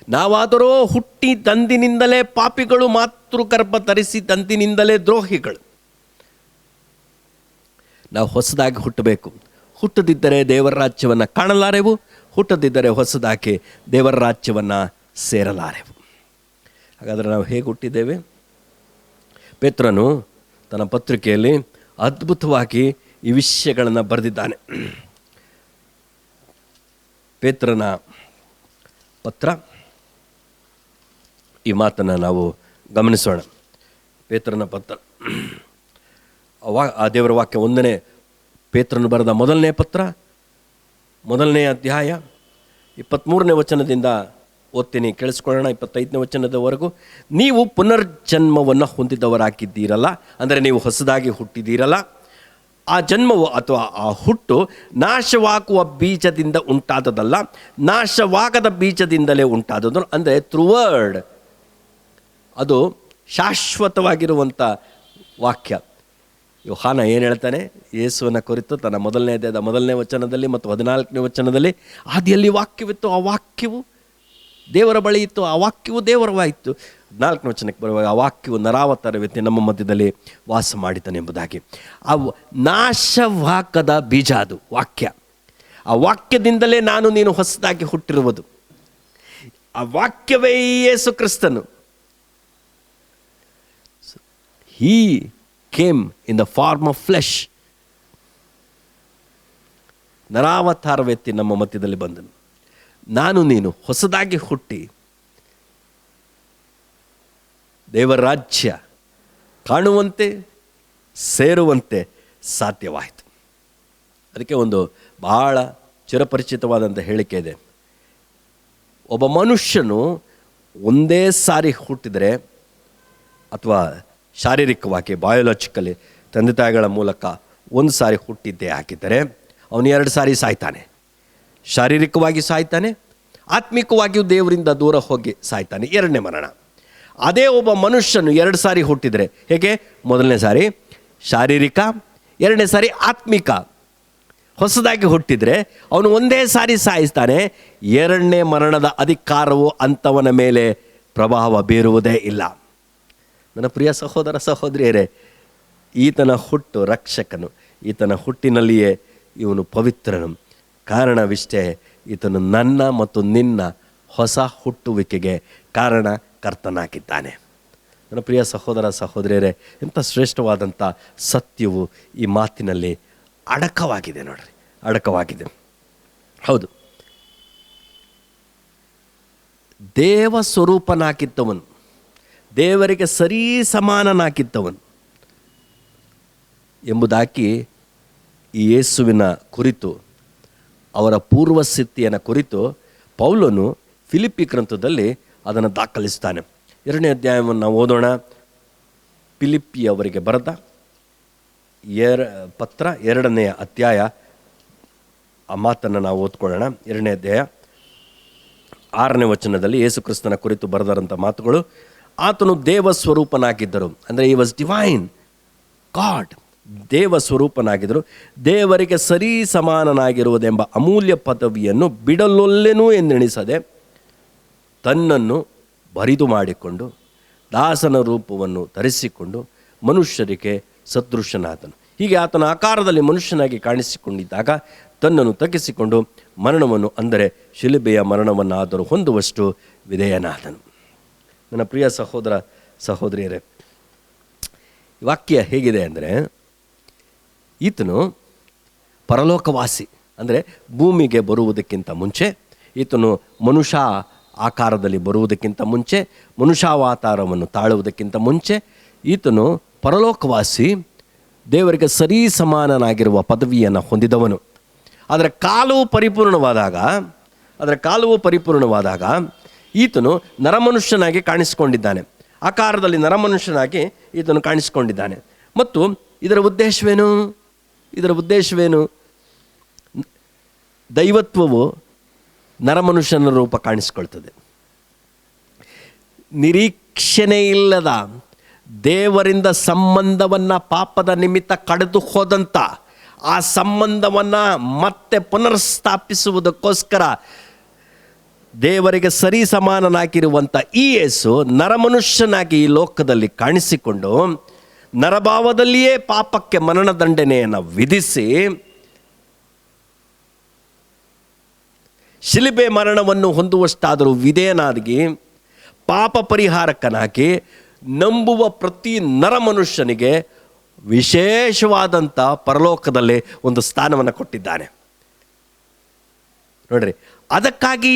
ನಾವಾದರೋ ಹುಟ್ಟಿ ತಂದಿನಿಂದಲೇ ಪಾಪಿಗಳು, ಮಾತೃಗರ್ಭ ಧರಿಸಿ ತಂದಿನಿಂದಲೇ ದ್ರೋಹಿಗಳು. ನಾವು ಹೊಸದಾಗಿ ಹುಟ್ಟಬೇಕು. ಹುಟ್ಟದಿದ್ದರೆ ದೇವರ ರಾಜ್ಯವನ್ನು ಕಾಣಲಾರೆವು. ಹುಟ್ಟದಿದ್ದರೆ ಹೊಸದಾಗಿ ದೇವರ ರಾಜ್ಯವನ್ನು ಸೇರಲಾರೆವು. ಹಾಗಾದರೆ ನಾವು ಹೇಗೆ ಹುಟ್ಟಿದ್ದೇವೆ? ಪೇತ್ರನು ತನ್ನ ಪತ್ರಿಕೆಯಲ್ಲಿ ಅದ್ಭುತವಾಗಿ ಈ ವಿಷಯಗಳನ್ನು ಬರೆದಿದ್ದಾನೆ. ಪೇತ್ರನ ಪತ್ರ, ಈ ಮಾತನ್ನು ನಾವು ಗಮನಿಸೋಣ. ಪೇತ್ರನ ಪತ್ರ, ಆ ದೇವರ ವಾಕ್ಯ 1ನೇ ಪೇತ್ರನು ಬರೆದ ಮೊದಲನೇ ಪತ್ರ, 1ನೇ ಅಧ್ಯಾಯ 23ನೇ ವಚನದಿಂದ ಓದ್ತೀನಿ, ಕೇಳಿಸ್ಕೊಳ್ಳೋಣ. 25ನೇ ವಚನದವರೆಗೂ. ನೀವು ಪುನರ್ಜನ್ಮವನ್ನು ಹೊಂದಿದವರಾಗಿದ್ದೀರಲ್ಲ, ಅಂದರೆ ನೀವು ಹೊಸದಾಗಿ ಹುಟ್ಟಿದ್ದೀರಲ್ಲ. ಆ ಜನ್ಮವು ಅಥವಾ ಆ ಹುಟ್ಟು ನಾಶವಾಗುವ ಬೀಜದಿಂದ ಉಂಟಾದದಲ್ಲ, ನಾಶವಾಗದ ಬೀಜದಿಂದಲೇ ಉಂಟಾದದ್ದು. ಅಂದರೆ ಥ್ರೂ ವರ್ಡ್, ಅದು ಶಾಶ್ವತವಾಗಿರುವಂಥ ವಾಕ್ಯ. ಯೋಹಾನ ಏನು ಹೇಳ್ತಾನೆ ಯೇಸುವಿನ ಕುರಿತು ತನ್ನ 1ನೇ ಅಧ್ಯಾಯದ 1ನೇ ವಚನದಲ್ಲಿ ಮತ್ತು 14ನೇ ವಚನದಲ್ಲಿ? ಆದಿಯಲ್ಲಿ ವಾಕ್ಯವಿತ್ತು, ಆ ವಾಕ್ಯವು ದೇವರ ಬಳಿ ಇತ್ತು, ಆ ವಾಕ್ಯವು ದೇವರವಾಯಿತು. 4ನೇ ವಚನಕ್ಕೆ ಬರುವಾಗ ಆ ವಾಕ್ಯವು ನರಾವತಾರವೆತ್ತಿ ನಮ್ಮ ಮಧ್ಯದಲ್ಲಿ ವಾಸ ಮಾಡಿತಾನೆ ಎಂಬುದಾಗಿ. ಆ ನಾಶವಾಗದ ಬೀಜ ಅದು ವಾಕ್ಯ. ಆ ವಾಕ್ಯದಿಂದಲೇ ನಾನು ನೀನು ಹೊಸದಾಗಿ ಹುಟ್ಟಿರುವುದು. ಆ ವಾಕ್ಯವೇ ಯೇಸು ಕ್ರಿಸ್ತನು. He came in the form of flesh. ನರಾವತಾರವೆತ್ತಿ ನಮ್ಮ ಮಧ್ಯದಲ್ಲಿ ಬಂದನು. ನಾನು ನೀನು ಹೊಸದಾಗಿ ಹುಟ್ಟಿ ದೇವರ ರಾಜ್ಯ ಕಾಣುವಂತೆ ಸೇರುವಂತೆ ಸಾಧ್ಯವಾಯಿತು. ಅದಕ್ಕೆ ಒಂದು ಬಹಳ ಚಿರಪರಿಚಿತವಾದಂಥ ಹೇಳಿಕೆ ಇದೆ. ಒಬ್ಬ ಮನುಷ್ಯನು ಒಂದೇ ಸಾರಿ ಹುಟ್ಟಿದರೆ, ಅಥವಾ ಶಾರೀರಿಕವಾಗಿ ಬಯೋಲಾಜಿಕಲಿ ತಂದೆ ತಾಯಿಗಳ ಮೂಲಕ ಒಂದು ಸಾರಿ ಹುಟ್ಟಿದ್ದೇ ಹಾಕಿದರೆ, ಅವನು 2 ಸಾರಿ ಸಾಯ್ತಾನೆ. ಶಾರೀರಿಕವಾಗಿ ಸಾಯ್ತಾನೆ, ಆತ್ಮಿಕವಾಗಿಯೂ ದೇವರಿಂದ ದೂರ ಹೋಗಿ ಸಾಯ್ತಾನೆ, 2ನೇ ಮರಣ. ಅದೇ ಒಬ್ಬ ಮನುಷ್ಯನು 2 ಸಾರಿ ಹುಟ್ಟಿದರೆ ಹೇಗೆ? 1ನೇ ಸಾರಿ ಶಾರೀರಿಕ, 2ನೇ ಸಾರಿ ಆತ್ಮಿಕ. ಹೊಸದಾಗಿ ಹುಟ್ಟಿದರೆ ಅವನು ಒಂದೇ ಸಾರಿ ಸಾಯಿಸ್ತಾನೆ. 2ನೇ ಮರಣದ ಅಧಿಕಾರವು ಅಂಥವನ ಮೇಲೆ ಪ್ರಭಾವ ಬೀರುವುದೇ ಇಲ್ಲ. ನನ್ನ ಪ್ರಿಯ ಸಹೋದರ ಸಹೋದರಿಯರೇ, ಈತನ ಹುಟ್ಟು ರಕ್ಷಕನು, ಈತನ ಹುಟ್ಟಿನಲ್ಲಿಯೇ ಇವನು ಪವಿತ್ರನು. ಕಾರಣವಿಷ್ಟೇ, ಈತನು ನನ್ನ ಮತ್ತು ನಿನ್ನ ಹೊಸ ಹುಟ್ಟುವಿಕೆಗೆ ಕಾರಣಕರ್ತನಾಗಿದ್ದಾನೆ. ನನ್ನ ಪ್ರಿಯ ಸಹೋದರ ಸಹೋದರಿಯರೇ, ಎಂಥ ಶ್ರೇಷ್ಠವಾದಂಥ ಸತ್ಯವು ಈ ಮಾತಿನಲ್ಲಿ ಅಡಕವಾಗಿದೆ. ನೋಡ್ರಿ, ಅಡಕವಾಗಿದೆ. ಹೌದು, ದೇವ ಸ್ವರೂಪನಾಗಿದ್ದವನು, ದೇವರಿಗೆ ಸರಿ ಸಮಾನನಾಗಿದ್ದವನು ಎಂಬುದಾಗಿ ಈ ಯೇಸುವಿನ ಕುರಿತು, ಅವರ ಪೂರ್ವಸ್ಥಿತಿಯನ್ನು ಕುರಿತು ಪೌಲನು ಫಿಲಿಪ್ಪಿ ಗ್ರಂಥದಲ್ಲಿ ಅದನ್ನು ದಾಖಲಿಸ್ತಾನೆ. 2ನೇ ಅಧ್ಯಾಯವನ್ನು ನಾವು ಓದೋಣ. ಫಿಲಿಪ್ಪಿ ಅವರಿಗೆ ಬರೆದ ಪತ್ರ 2ನೇ ಅಧ್ಯಾಯ, ಆ ಮಾತನ್ನು ನಾವು ಓದ್ಕೊಳ್ಳೋಣ. 2ನೇ ಅಧ್ಯಾಯ 6ನೇ ವಚನದಲ್ಲಿ ಯೇಸು ಕ್ರಿಸ್ತನ ಕುರಿತು ಬರೆದಂಥ ಮಾತುಗಳು. ಆತನು ದೇವ ಸ್ವರೂಪನಾಗಿದ್ದರು, ಅಂದರೆ ಈ ವಾಸ್ ಡಿವೈನ್ ಗಾಡ್, ದೇವ ಸ್ವರೂಪನಾಗಿದ್ದರು. ದೇವರಿಗೆ ಸರಿ ಸಮಾನನಾಗಿರುವುದೆಂಬ ಅಮೂಲ್ಯ ಪದವಿಯನ್ನು ಬಿಡಲೊಲ್ಲೆನೂ ಎಂದೆಣಿಸದೆ ತನ್ನನ್ನು ಬರಿದು ಮಾಡಿಕೊಂಡು ದಾಸನ ರೂಪವನ್ನು ಧರಿಸಿಕೊಂಡು ಮನುಷ್ಯರಿಗೆ ಸದೃಶನಾದನು. ಹೀಗೆ ಆತನ ಆಕಾರದಲ್ಲಿ ಮನುಷ್ಯನಾಗಿ ಕಾಣಿಸಿಕೊಂಡಿದ್ದಾಗ ತನ್ನನ್ನು ತಗ್ಗಿಸಿಕೊಂಡು ಮರಣವನ್ನು, ಅಂದರೆ ಶಿಲುಬೆಯ ಮರಣವನ್ನಾದರೂ ಹೊಂದುವಷ್ಟು ವಿಧೇಯನಾದನು. ನನ್ನ ಪ್ರಿಯ ಸಹೋದರ ಸಹೋದರಿಯರೇ, ವಾಕ್ಯ ಹೇಗಿದೆ ಅಂದರೆ, ಈತನು ಪರಲೋಕವಾಸಿ, ಅಂದರೆ ಭೂಮಿಗೆ ಬರುವುದಕ್ಕಿಂತ ಮುಂಚೆ, ಈತನು ಮನುಷ್ಯ ಆಕಾರದಲ್ಲಿ ಬರುವುದಕ್ಕಿಂತ ಮುಂಚೆ, ಮನುಷ್ಯಾವತಾರವನ್ನು ತಾಳುವುದಕ್ಕಿಂತ ಮುಂಚೆ ಈತನು ಪರಲೋಕವಾಸಿ, ದೇವರಿಗೆ ಸರಿ ಸಮಾನನಾಗಿರುವ ಪದವಿಯನ್ನು ಹೊಂದಿದವನು. ಅದರ ಕಾಲವು ಪರಿಪೂರ್ಣವಾದಾಗ ಈತನು ನರಮನುಷ್ಯನಾಗಿ ಕಾಣಿಸಿಕೊಂಡಿದ್ದಾನೆ. ಆಕಾರದಲ್ಲಿ ನರಮನುಷ್ಯನಾಗಿ ಈತನು ಕಾಣಿಸಿಕೊಂಡಿದ್ದಾನೆ. ಮತ್ತು ಇದರ ಉದ್ದೇಶವೇನು? ದೈವತ್ವವು ನರಮನುಷ್ಯನ ರೂಪ ಕಾಣಿಸಿಕೊಳ್ತದೆ. ನಿರೀಕ್ಷಣೆ ಇಲ್ಲದ ದೇವರಿಂದ ಸಂಬಂಧವನ್ನು ಪಾಪದ ನಿಮಿತ್ತ ಕಡಿದು ಹೋದಂಥ ಆ ಸಂಬಂಧವನ್ನು ಮತ್ತೆ ಪುನರ್ಸ್ಥಾಪಿಸುವುದಕ್ಕೋಸ್ಕರ ದೇವರಿಗೆ ಸರಿ ಸಮಾನನಾಗಿರುವಂಥ ಈ ಯೇಸು ನರಮನುಷ್ಯನಾಗಿ ಈ ಲೋಕದಲ್ಲಿ ಕಾಣಿಸಿಕೊಂಡು ನರಭಾವದಲ್ಲಿಯೇ ಪಾಪಕ್ಕೆ ಮರಣದಂಡನೆಯನ್ನು ವಿಧಿಸಿ ಶಿಲುಬೆ ಮರಣವನ್ನು ಹೊಂದುವಷ್ಟಾದರೂ ವಿಧೇಯನಾಗಿ ಪಾಪ ಪರಿಹಾರಕನಾಗಿ ನಂಬುವ ಪ್ರತಿ ನರಮನುಷ್ಯನಿಗೆ ವಿಶೇಷವಾದಂಥ ಪರಲೋಕದಲ್ಲಿ ಒಂದು ಸ್ಥಾನವನ್ನು ಕೊಟ್ಟಿದ್ದಾನೆ. ನೋಡ್ರಿ, ಅದಕ್ಕಾಗಿ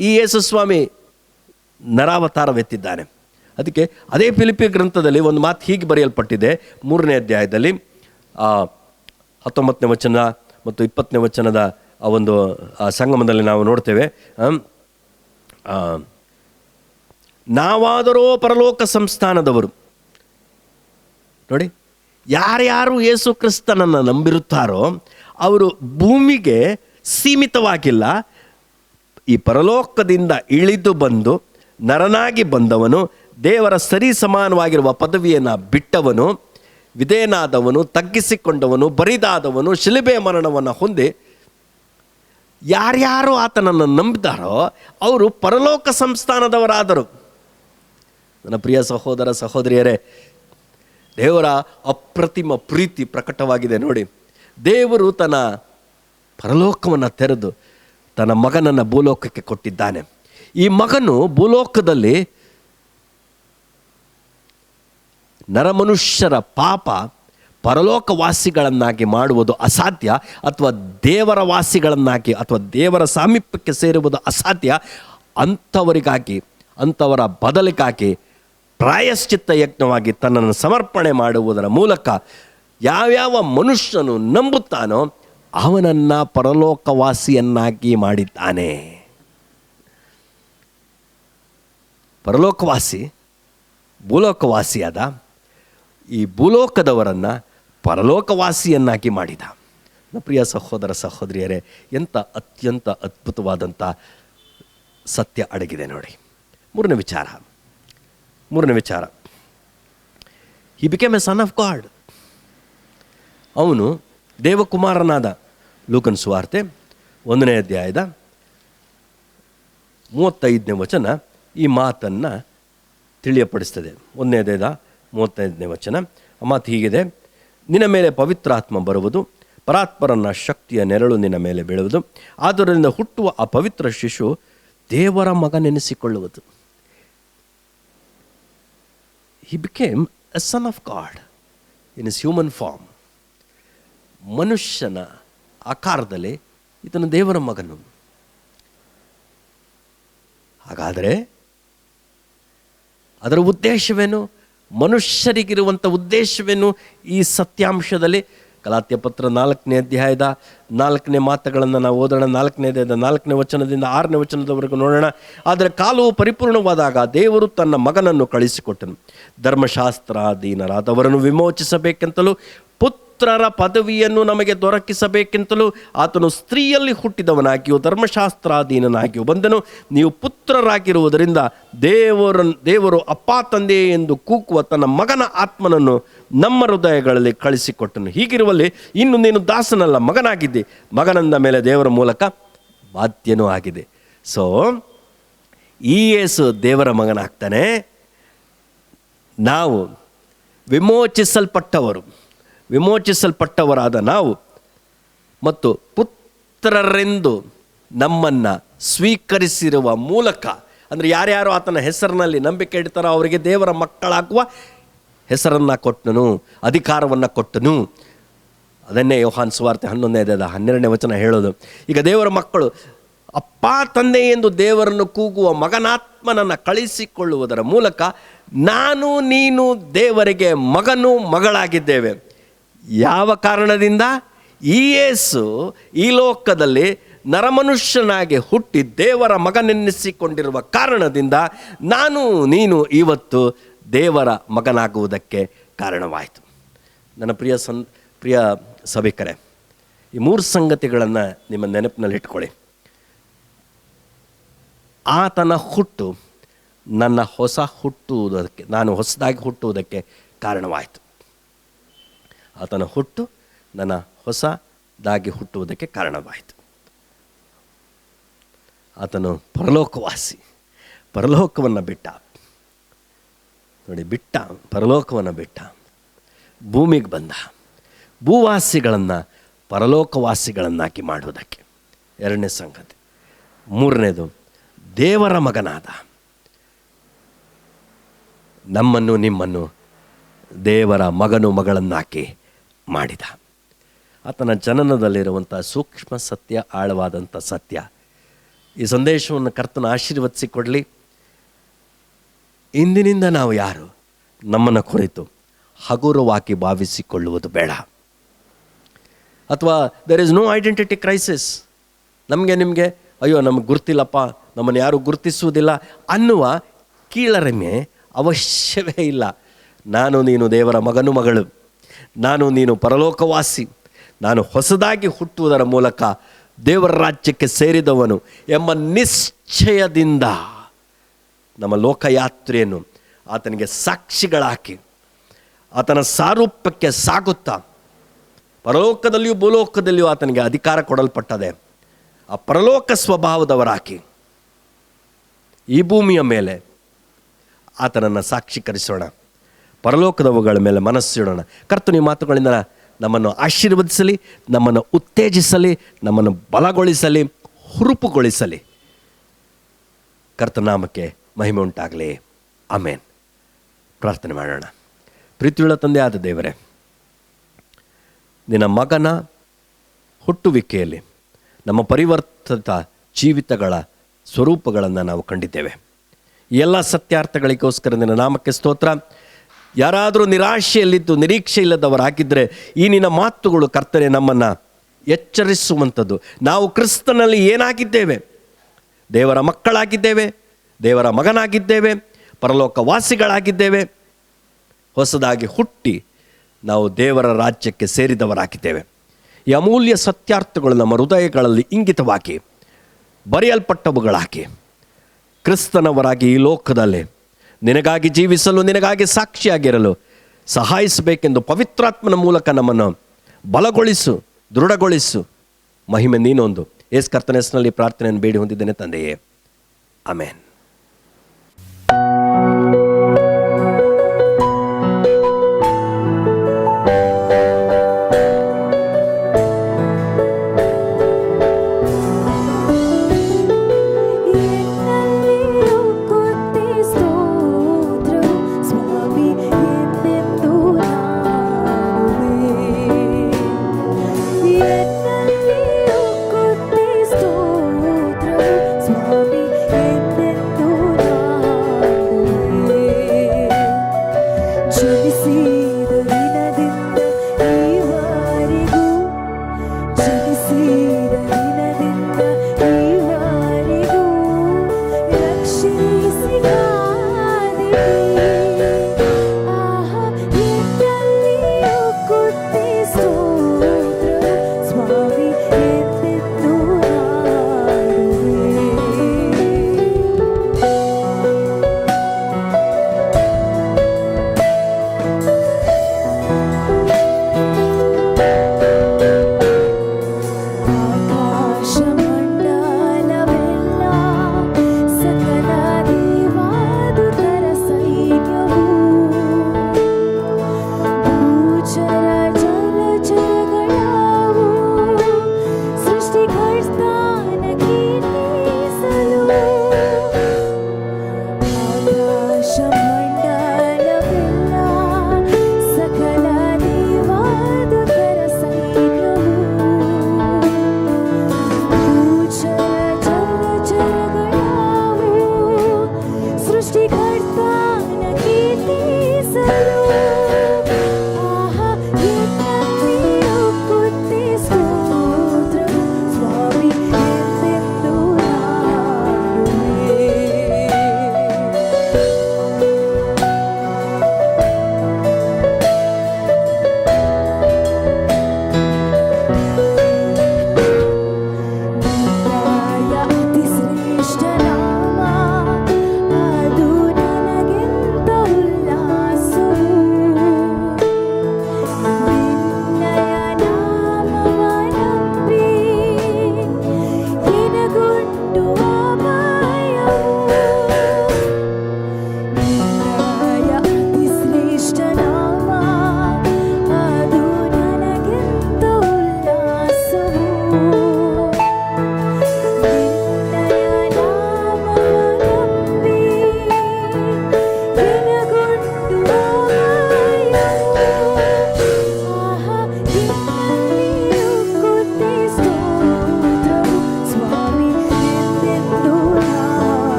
ಈ ಯೇಸು ಸ್ವಾಮಿ ನರಾವತಾರವೆತ್ತಿದ್ದಾನೆ. ಅದಕ್ಕೆ ಅದೇ ಫಿಲಿಪ್ಪಿ ಗ್ರಂಥದಲ್ಲಿ ಒಂದು ಮಾತು ಹೀಗೆ ಬರೆಯಲ್ಪಟ್ಟಿದೆ, 3ನೇ ಅಧ್ಯಾಯದಲ್ಲಿ 19ನೇ ವಚನ ಮತ್ತು 20ನೇ ವಚನದ ಆ ಒಂದು ಸಂಗಮದಲ್ಲಿ ನಾವು ನೋಡ್ತೇವೆ. ನಾವಾದರೋ ಪರಲೋಕ ಸಂಸ್ಥಾನದವರು. ನೋಡಿ, ಯಾರ್ಯಾರು ಯೇಸು ಕ್ರಿಸ್ತನನ್ನು ನಂಬಿರುತ್ತಾರೋ ಅವರು ಭೂಮಿಗೆ ಸೀಮಿತವಾಗಿಲ್ಲ. ಈ ಪರಲೋಕದಿಂದ ಇಳಿದು ಬಂದು ನರನಾಗಿ ಬಂದವನು, ದೇವರ ಸರಿ ಸಮಾನವಾಗಿರುವ ಪದವಿಯನ್ನು ಬಿಟ್ಟವನು, ವಿಧೇಯನಾದವನು, ತಗ್ಗಿಸಿಕೊಂಡವನು, ಬರಿದಾದವನು, ಶಿಲುಬೆ ಮರಣವನ್ನು ಹೊಂದಿ ಯಾರ್ಯಾರು ಆತನನ್ನು ನಂಬಿದಾರೋ ಅವರು ಪರಲೋಕ ಸಂಸ್ಥಾನದವರಾದರು. ನನ್ನ ಪ್ರಿಯ ಸಹೋದರ ಸಹೋದರಿಯರೇ, ದೇವರ ಅಪ್ರತಿಮ ಪ್ರೀತಿ ಪ್ರಕಟವಾಗಿದೆ ನೋಡಿ. ದೇವರು ತನ್ನ ಪರಲೋಕವನ್ನು ತೆರೆದು ತನ್ನ ಮಗನನ್ನು ಭೂಲೋಕಕ್ಕೆ ಕೊಟ್ಟಿದ್ದಾನೆ. ಈ ಮಗನು ಭೂಲೋಕದಲ್ಲಿ ನರಮನುಷ್ಯರ ಪಾಪ ಪರಲೋಕವಾಸಿಗಳನ್ನಾಗಿ ಮಾಡುವುದು ಅಸಾಧ್ಯ, ಅಥವಾ ದೇವರ ವಾಸಿಗಳನ್ನಾಗಿ ಅಥವಾ ದೇವರ ಸಾಮೀಪ್ಯಕ್ಕೆ ಸೇರುವುದು ಅಸಾಧ್ಯ. ಅಂಥವರಿಗಾಗಿ, ಅಂಥವರ ಬದಲಿಗಾಗಿ ಪ್ರಾಯಶ್ಚಿತ್ತ ಯಜ್ಞವಾಗಿ ತನ್ನನ್ನು ಸಮರ್ಪಣೆ ಮಾಡುವುದರ ಮೂಲಕ ಯಾವ್ಯಾವ ಮನುಷ್ಯನು ನಂಬುತ್ತಾನೋ ಅವನನ್ನು ಪರಲೋಕವಾಸಿಯನ್ನಾಗಿ ಮಾಡಿದ್ದಾನೆ. ಪರಲೋಕವಾಸಿ ಭೂಲೋಕವಾಸಿಯಾದ, ಈ ಭೂಲೋಕದವರನ್ನು ಪರಲೋಕವಾಸಿಯನ್ನಾಗಿ ಮಾಡಿದ. ಪ್ರಿಯ ಸಹೋದರ ಸಹೋದರಿಯರೇ, ಎಂಥ ಅತ್ಯಂತ ಅದ್ಭುತವಾದಂಥ ಸತ್ಯ ಅಡಗಿದೆ ನೋಡಿ. ಮೂರನೇ ವಿಚಾರ, ಹಿ became A son of god. ಅವನು ದೇವಕುಮಾರನಾದ. ಲೂಕನ ಸುವಾರ್ತೆ 1ನೇ ಅಧ್ಯಾಯದ 35ನೇ ವಚನ ಈ ಮಾತನ್ನು ತಿಳಿಯಪಡಿಸ್ತದೆ. 1ನೇ ಅಧ್ಯಾಯದ 35ನೇ ವಚನ. ಆ ಮಾತು ಹೀಗಿದೆ: ನಿನ್ನ ಮೇಲೆ ಪವಿತ್ರಾತ್ಮ ಬರುವುದು, ಪರಾತ್ಪರನ ಶಕ್ತಿಯ ನೆರಳು ನಿನ್ನ ಮೇಲೆ ಬೀಳುವುದು, ಆದ್ದರಿಂದ ಹುಟ್ಟುವ ಆ ಪವಿತ್ರ ಶಿಶು ದೇವರ ಮಗನೆನಿಸಿಕೊಳ್ಳುವುದು. He became a son of God in his human form. ಮನುಷ್ಯನ ಆಕಾರದಲ್ಲಿ ಇದನ್ನು ದೇವರ ಮಗನು. ಹಾಗಾದರೆ ಅದರ ಉದ್ದೇಶವೇನು? ಮನುಷ್ಯರಿಗಿರುವಂಥ ಉದ್ದೇಶವೇನು? ಈ ಸತ್ಯಾಂಶದಲ್ಲಿ ಗಲಾತ್ಯ ಪತ್ರ 4ನೇ ಅಧ್ಯಾಯದ 4ನೇ ಮಾತುಗಳನ್ನು ನಾವು ಓದೋಣ. 4ನೇ ಅಧ್ಯಾಯದ 4ನೇ ವಚನದಿಂದ 6ನೇ ವಚನದವರೆಗೂ ನೋಡೋಣ. ಆದರೆ ಕಾಲವು ಪರಿಪೂರ್ಣವಾದಾಗ ದೇವರು ತನ್ನ ಮಗನನ್ನು ಕಳಿಸಿಕೊಟ್ಟನು. ಧರ್ಮಶಾಸ್ತ್ರಾಧೀನರಾದವರನ್ನು ವಿಮೋಚಿಸಬೇಕೆಂತಲೂ ಪುತ್ರರ ಪದವಿಯನ್ನು ನಮಗೆ ದೊರಕಿಸಬೇಕೆಂತಲೂ ಆತನು ಸ್ತ್ರೀಯಲ್ಲಿ ಹುಟ್ಟಿದವನಾಗಿಯೂ ಧರ್ಮಶಾಸ್ತ್ರಾಧೀನನಾಗಿಯೂ ಬಂದನು. ನೀವು ಪುತ್ರರಾಗಿರುವುದರಿಂದ ದೇವರು ಅಪ್ಪ ತಂದೆ ಎಂದು ಕೂಗುವ ತನ್ನ ಮಗನ ಆತ್ಮನನ್ನು ನಮ್ಮ ಹೃದಯಗಳಲ್ಲಿ ಕಳಿಸಿಕೊಟ್ಟನು. ಹೀಗಿರುವಲ್ಲಿ ಇನ್ನು ನೀನು ದಾಸನಲ್ಲ, ಮಗನಾಗಿದ್ದೆ. ಮಗನಂದ ಮೇಲೆ ದೇವರ ಮೂಲಕ ಬಾಧ್ಯನೂ ಆಗಿದೆ. ಸೊ ಈ ಯೇಸು ದೇವರ ಮಗನಾಗ್ತಾನೆ. ನಾವು ವಿಮೋಚಿಸಲ್ಪಟ್ಟವರಾದ ನಾವು ಮತ್ತು ಪುತ್ರರೆಂದು ನಮ್ಮನ್ನು ಸ್ವೀಕರಿಸಿರುವ ಮೂಲಕ, ಅಂದರೆ ಯಾರ್ಯಾರು ಆತನ ಹೆಸರಿನಲ್ಲಿ ನಂಬಿಕೆ ಇಡ್ತಾರೋ ಅವರಿಗೆ ದೇವರ ಮಕ್ಕಳಾಗುವ ಹೆಸರನ್ನು ಕೊಟ್ಟನು, ಅಧಿಕಾರವನ್ನು ಕೊಟ್ಟನು. ಅದನ್ನೇ ಯೋಹಾನ್ ಸುವಾರ್ತೆ 11ನೇ ಅಧ್ಯಾಯದ 12ನೇ ವಚನ ಹೇಳೋದು. ಈಗ ದೇವರ ಮಕ್ಕಳು ಅಪ್ಪ ತಂದೆ ಎಂದು ದೇವರನ್ನು ಕೂಗುವ ಮಗನಾತ್ಮನನ್ನು ಕಳಿಸಿಕೊಳ್ಳುವುದರ ಮೂಲಕ ನಾನು ನೀನು ದೇವರಿಗೆ ಮಗನು ಮಗಳಾಗಿದ್ದೇವೆ. ಯಾವ ಕಾರಣದಿಂದ? ಈ ಯೇಸು ಈ ಲೋಕದಲ್ಲಿ ನರಮನುಷ್ಯನಾಗಿ ಹುಟ್ಟಿ ದೇವರ ಮಗನೆನ್ನಿಸಿಕೊಂಡಿರುವ ಕಾರಣದಿಂದ ನಾನು ನೀನು ಇವತ್ತು ದೇವರ ಮಗನಾಗುವುದಕ್ಕೆ ಕಾರಣವಾಯಿತು. ನನ್ನ ಪ್ರಿಯ ಸಭಿಕರೇ, ಈ 3 ಸಂಗತಿಗಳನ್ನು ನಿಮ್ಮ ನೆನಪಿನಲ್ಲಿ ಇಟ್ಕೊಳ್ಳಿ. ಆತನ ಹುಟ್ಟು ನನ್ನ ಹುಟ್ಟುವುದಕ್ಕೆ, ನಾನು ಹೊಸದಾಗಿ ಹುಟ್ಟುವುದಕ್ಕೆ ಕಾರಣವಾಯಿತು. ಆತನ ಹುಟ್ಟು ನನ್ನ ಹೊಸದಾಗಿ ಹುಟ್ಟುವುದಕ್ಕೆ ಕಾರಣವಾಯಿತು. ಆತನು ಪರಲೋಕವಾಸಿ, ಪರಲೋಕವನ್ನು ಬಿಟ್ಟ. ನೋಡಿ, ಪರಲೋಕವನ್ನು ಬಿಟ್ಟ, ಭೂಮಿಗೆ ಬಂದ, ಭೂವಾಸಿಗಳನ್ನು ಪರಲೋಕವಾಸಿಗಳನ್ನಾಗಿ ಮಾಡುವುದಕ್ಕೆ. 2ನೇ ಸಂಗತಿ, ಮೂರನೇದು, ದೇವರ ಮಗನಾದ ನಮ್ಮನ್ನು ನಿಮ್ಮನ್ನು ದೇವರ ಮಗನು ಮಗಳನ್ನಾಕಿ ಮಾಡಿದ. ಆತನ ಜನನದಲ್ಲಿರುವಂಥ ಸೂಕ್ಷ್ಮ ಸತ್ಯ, ಆಳವಾದಂಥ ಸತ್ಯ. ಈ ಸಂದೇಶವನ್ನು ಕರ್ತನ ಆಶೀರ್ವದಿಸಿಕೊಡಲಿ. ಇಂದಿನಿಂದ ನಾವು ಯಾರು ನಮ್ಮನ್ನು ಕುರಿತು ಹಗುರವಾಗಿ ಭಾವಿಸಿಕೊಳ್ಳುವುದು ಬೇಡ. ಅಥವಾ there is no identity crisis. ನಿಮಗೆ ಅಯ್ಯೋ ನಮಗೆ ಗುರ್ತಿಲ್ಲಪ್ಪ, ನಮ್ಮನ್ನು ಯಾರೂ ಗುರುತಿಸುವುದಿಲ್ಲ ಅನ್ನುವ ಕೀಳರಿಮೆ ಅವಶ್ಯವೇ ಇಲ್ಲ. ನಾನು ನೀನು ದೇವರ ಮಗನು ಮಗಳು, ನಾನು ನೀನು ಪರಲೋಕವಾಸಿ, ನಾನು ಹೊಸದಾಗಿ ಹುಟ್ಟುವುದರ ಮೂಲಕ ದೇವರ ರಾಜ್ಯಕ್ಕೆ ಸೇರಿದವನು ಎಂಬ ನಿಶ್ಚಯದಿಂದ ನಮ್ಮ ಲೋಕಯಾತ್ರೆಯನ್ನು ಆತನಿಗೆ ಸಾಕ್ಷಿಗಳಾಕಿ ಆತನ ಸಾರೂಪ್ಯಕ್ಕೆ ಸಾಗುತ್ತಾ, ಪರಲೋಕದಲ್ಲಿಯೂ ಭೂಲೋಕದಲ್ಲಿಯೂ ಆತನಿಗೆ ಅಧಿಕಾರ ಕೊಡಲ್ಪಟ್ಟದೆ. ಆ ಪರಲೋಕ ಸ್ವಭಾವದವರಾಕಿ ಈ ಭೂಮಿಯ ಮೇಲೆ ಆತನನ್ನು ಸಾಕ್ಷೀಕರಿಸೋಣ. ಪರಲೋಕದವುಗಳ ಮೇಲೆ ಮನಸ್ಸಿಡೋಣ. ಕರ್ತನ ಈ ಮಾತುಗಳಿಂದ ನಮ್ಮನ್ನು ಆಶೀರ್ವದಿಸಲಿ, ನಮ್ಮನ್ನು ಉತ್ತೇಜಿಸಲಿ, ನಮ್ಮನ್ನು ಬಲಗೊಳಿಸಲಿ, ಹುರುಪುಗೊಳಿಸಲಿ. ಕರ್ತನಾಮಕ್ಕೆ ಮಹಿಮೆ ಉಂಟಾಗಲಿ. ಆಮೇನ್. ಪ್ರಾರ್ಥನೆ ಮಾಡೋಣ. ಪ್ರೀತಿಯುಳ್ಳ ತಂದೆ ಆದ ದೇವರೇ, ನಿನ್ನ ಮಗನ ಹುಟ್ಟುವಿಕೆಯಲ್ಲಿ ನಮ್ಮ ಪರಿವರ್ತಿತ ಜೀವಿತಗಳ ಸ್ವರೂಪಗಳನ್ನು ನಾವು ಕಂಡಿದ್ದೇವೆ. ಈ ಎಲ್ಲ ಸತ್ಯಾರ್ಥಗಳಿಗೋಸ್ಕರ ನಿನ್ನ ನಾಮಕ್ಕೆ ಸ್ತೋತ್ರ. ಯಾರಾದರೂ ನಿರಾಶೆಯಲ್ಲಿದ್ದು ನಿರೀಕ್ಷೆ ಇಲ್ಲದವರಾಗಿದ್ದರೆ ಈ ನಿನ್ನ ಮಾತುಗಳು ಕರ್ತನೆ ನಮ್ಮನ್ನು ಎಚ್ಚರಿಸುವಂಥದ್ದು. ನಾವು ಕ್ರಿಸ್ತನಲ್ಲಿ ಏನಾಗಿದ್ದೇವೆ? ದೇವರ ಮಕ್ಕಳಾಗಿದ್ದೇವೆ, ದೇವರ ಮಗನಾಗಿದ್ದೇವೆ, ಪರಲೋಕವಾಸಿಗಳಾಗಿದ್ದೇವೆ, ಹೊಸದಾಗಿ ಹುಟ್ಟಿ ನಾವು ದೇವರ ರಾಜ್ಯಕ್ಕೆ ಸೇರಿದವರಾಗಿದ್ದೇವೆ. ಈ ಅಮೂಲ್ಯ ಸತ್ಯಾರ್ಥಗಳು ನಮ್ಮ ಹೃದಯಗಳಲ್ಲಿ ಇಂಗಿತವಾಗಿ ಬರೆಯಲ್ಪಟ್ಟವುಗಳಾಗಿ ಕ್ರಿಸ್ತನವರಾಗಿ ಈ ಲೋಕದಲ್ಲಿ ನಿನಗಾಗಿ ಜೀವಿಸಲು, ನಿನಗಾಗಿ ಸಾಕ್ಷಿಯಾಗಿರಲು ಸಹಾಯಿಸಬೇಕೆಂದು ಪವಿತ್ರಾತ್ಮನ ಮೂಲಕ ನಮ್ಮನ್ನು ಬಲಗೊಳಿಸು, ದೃಢಗೊಳಿಸು. ಮಹಿಮೆ ನೀನೊಂದು. ಯೇಸು ಕರ್ತನ ಹೆಸರಿನಲ್ಲಿ ಪ್ರಾರ್ಥನೆಯನ್ನು ಬೇಡಿ ಹೊಂದಿದ್ದೇನೆ ತಂದೆಯೇ, ಆಮೇನ್. ಜಲ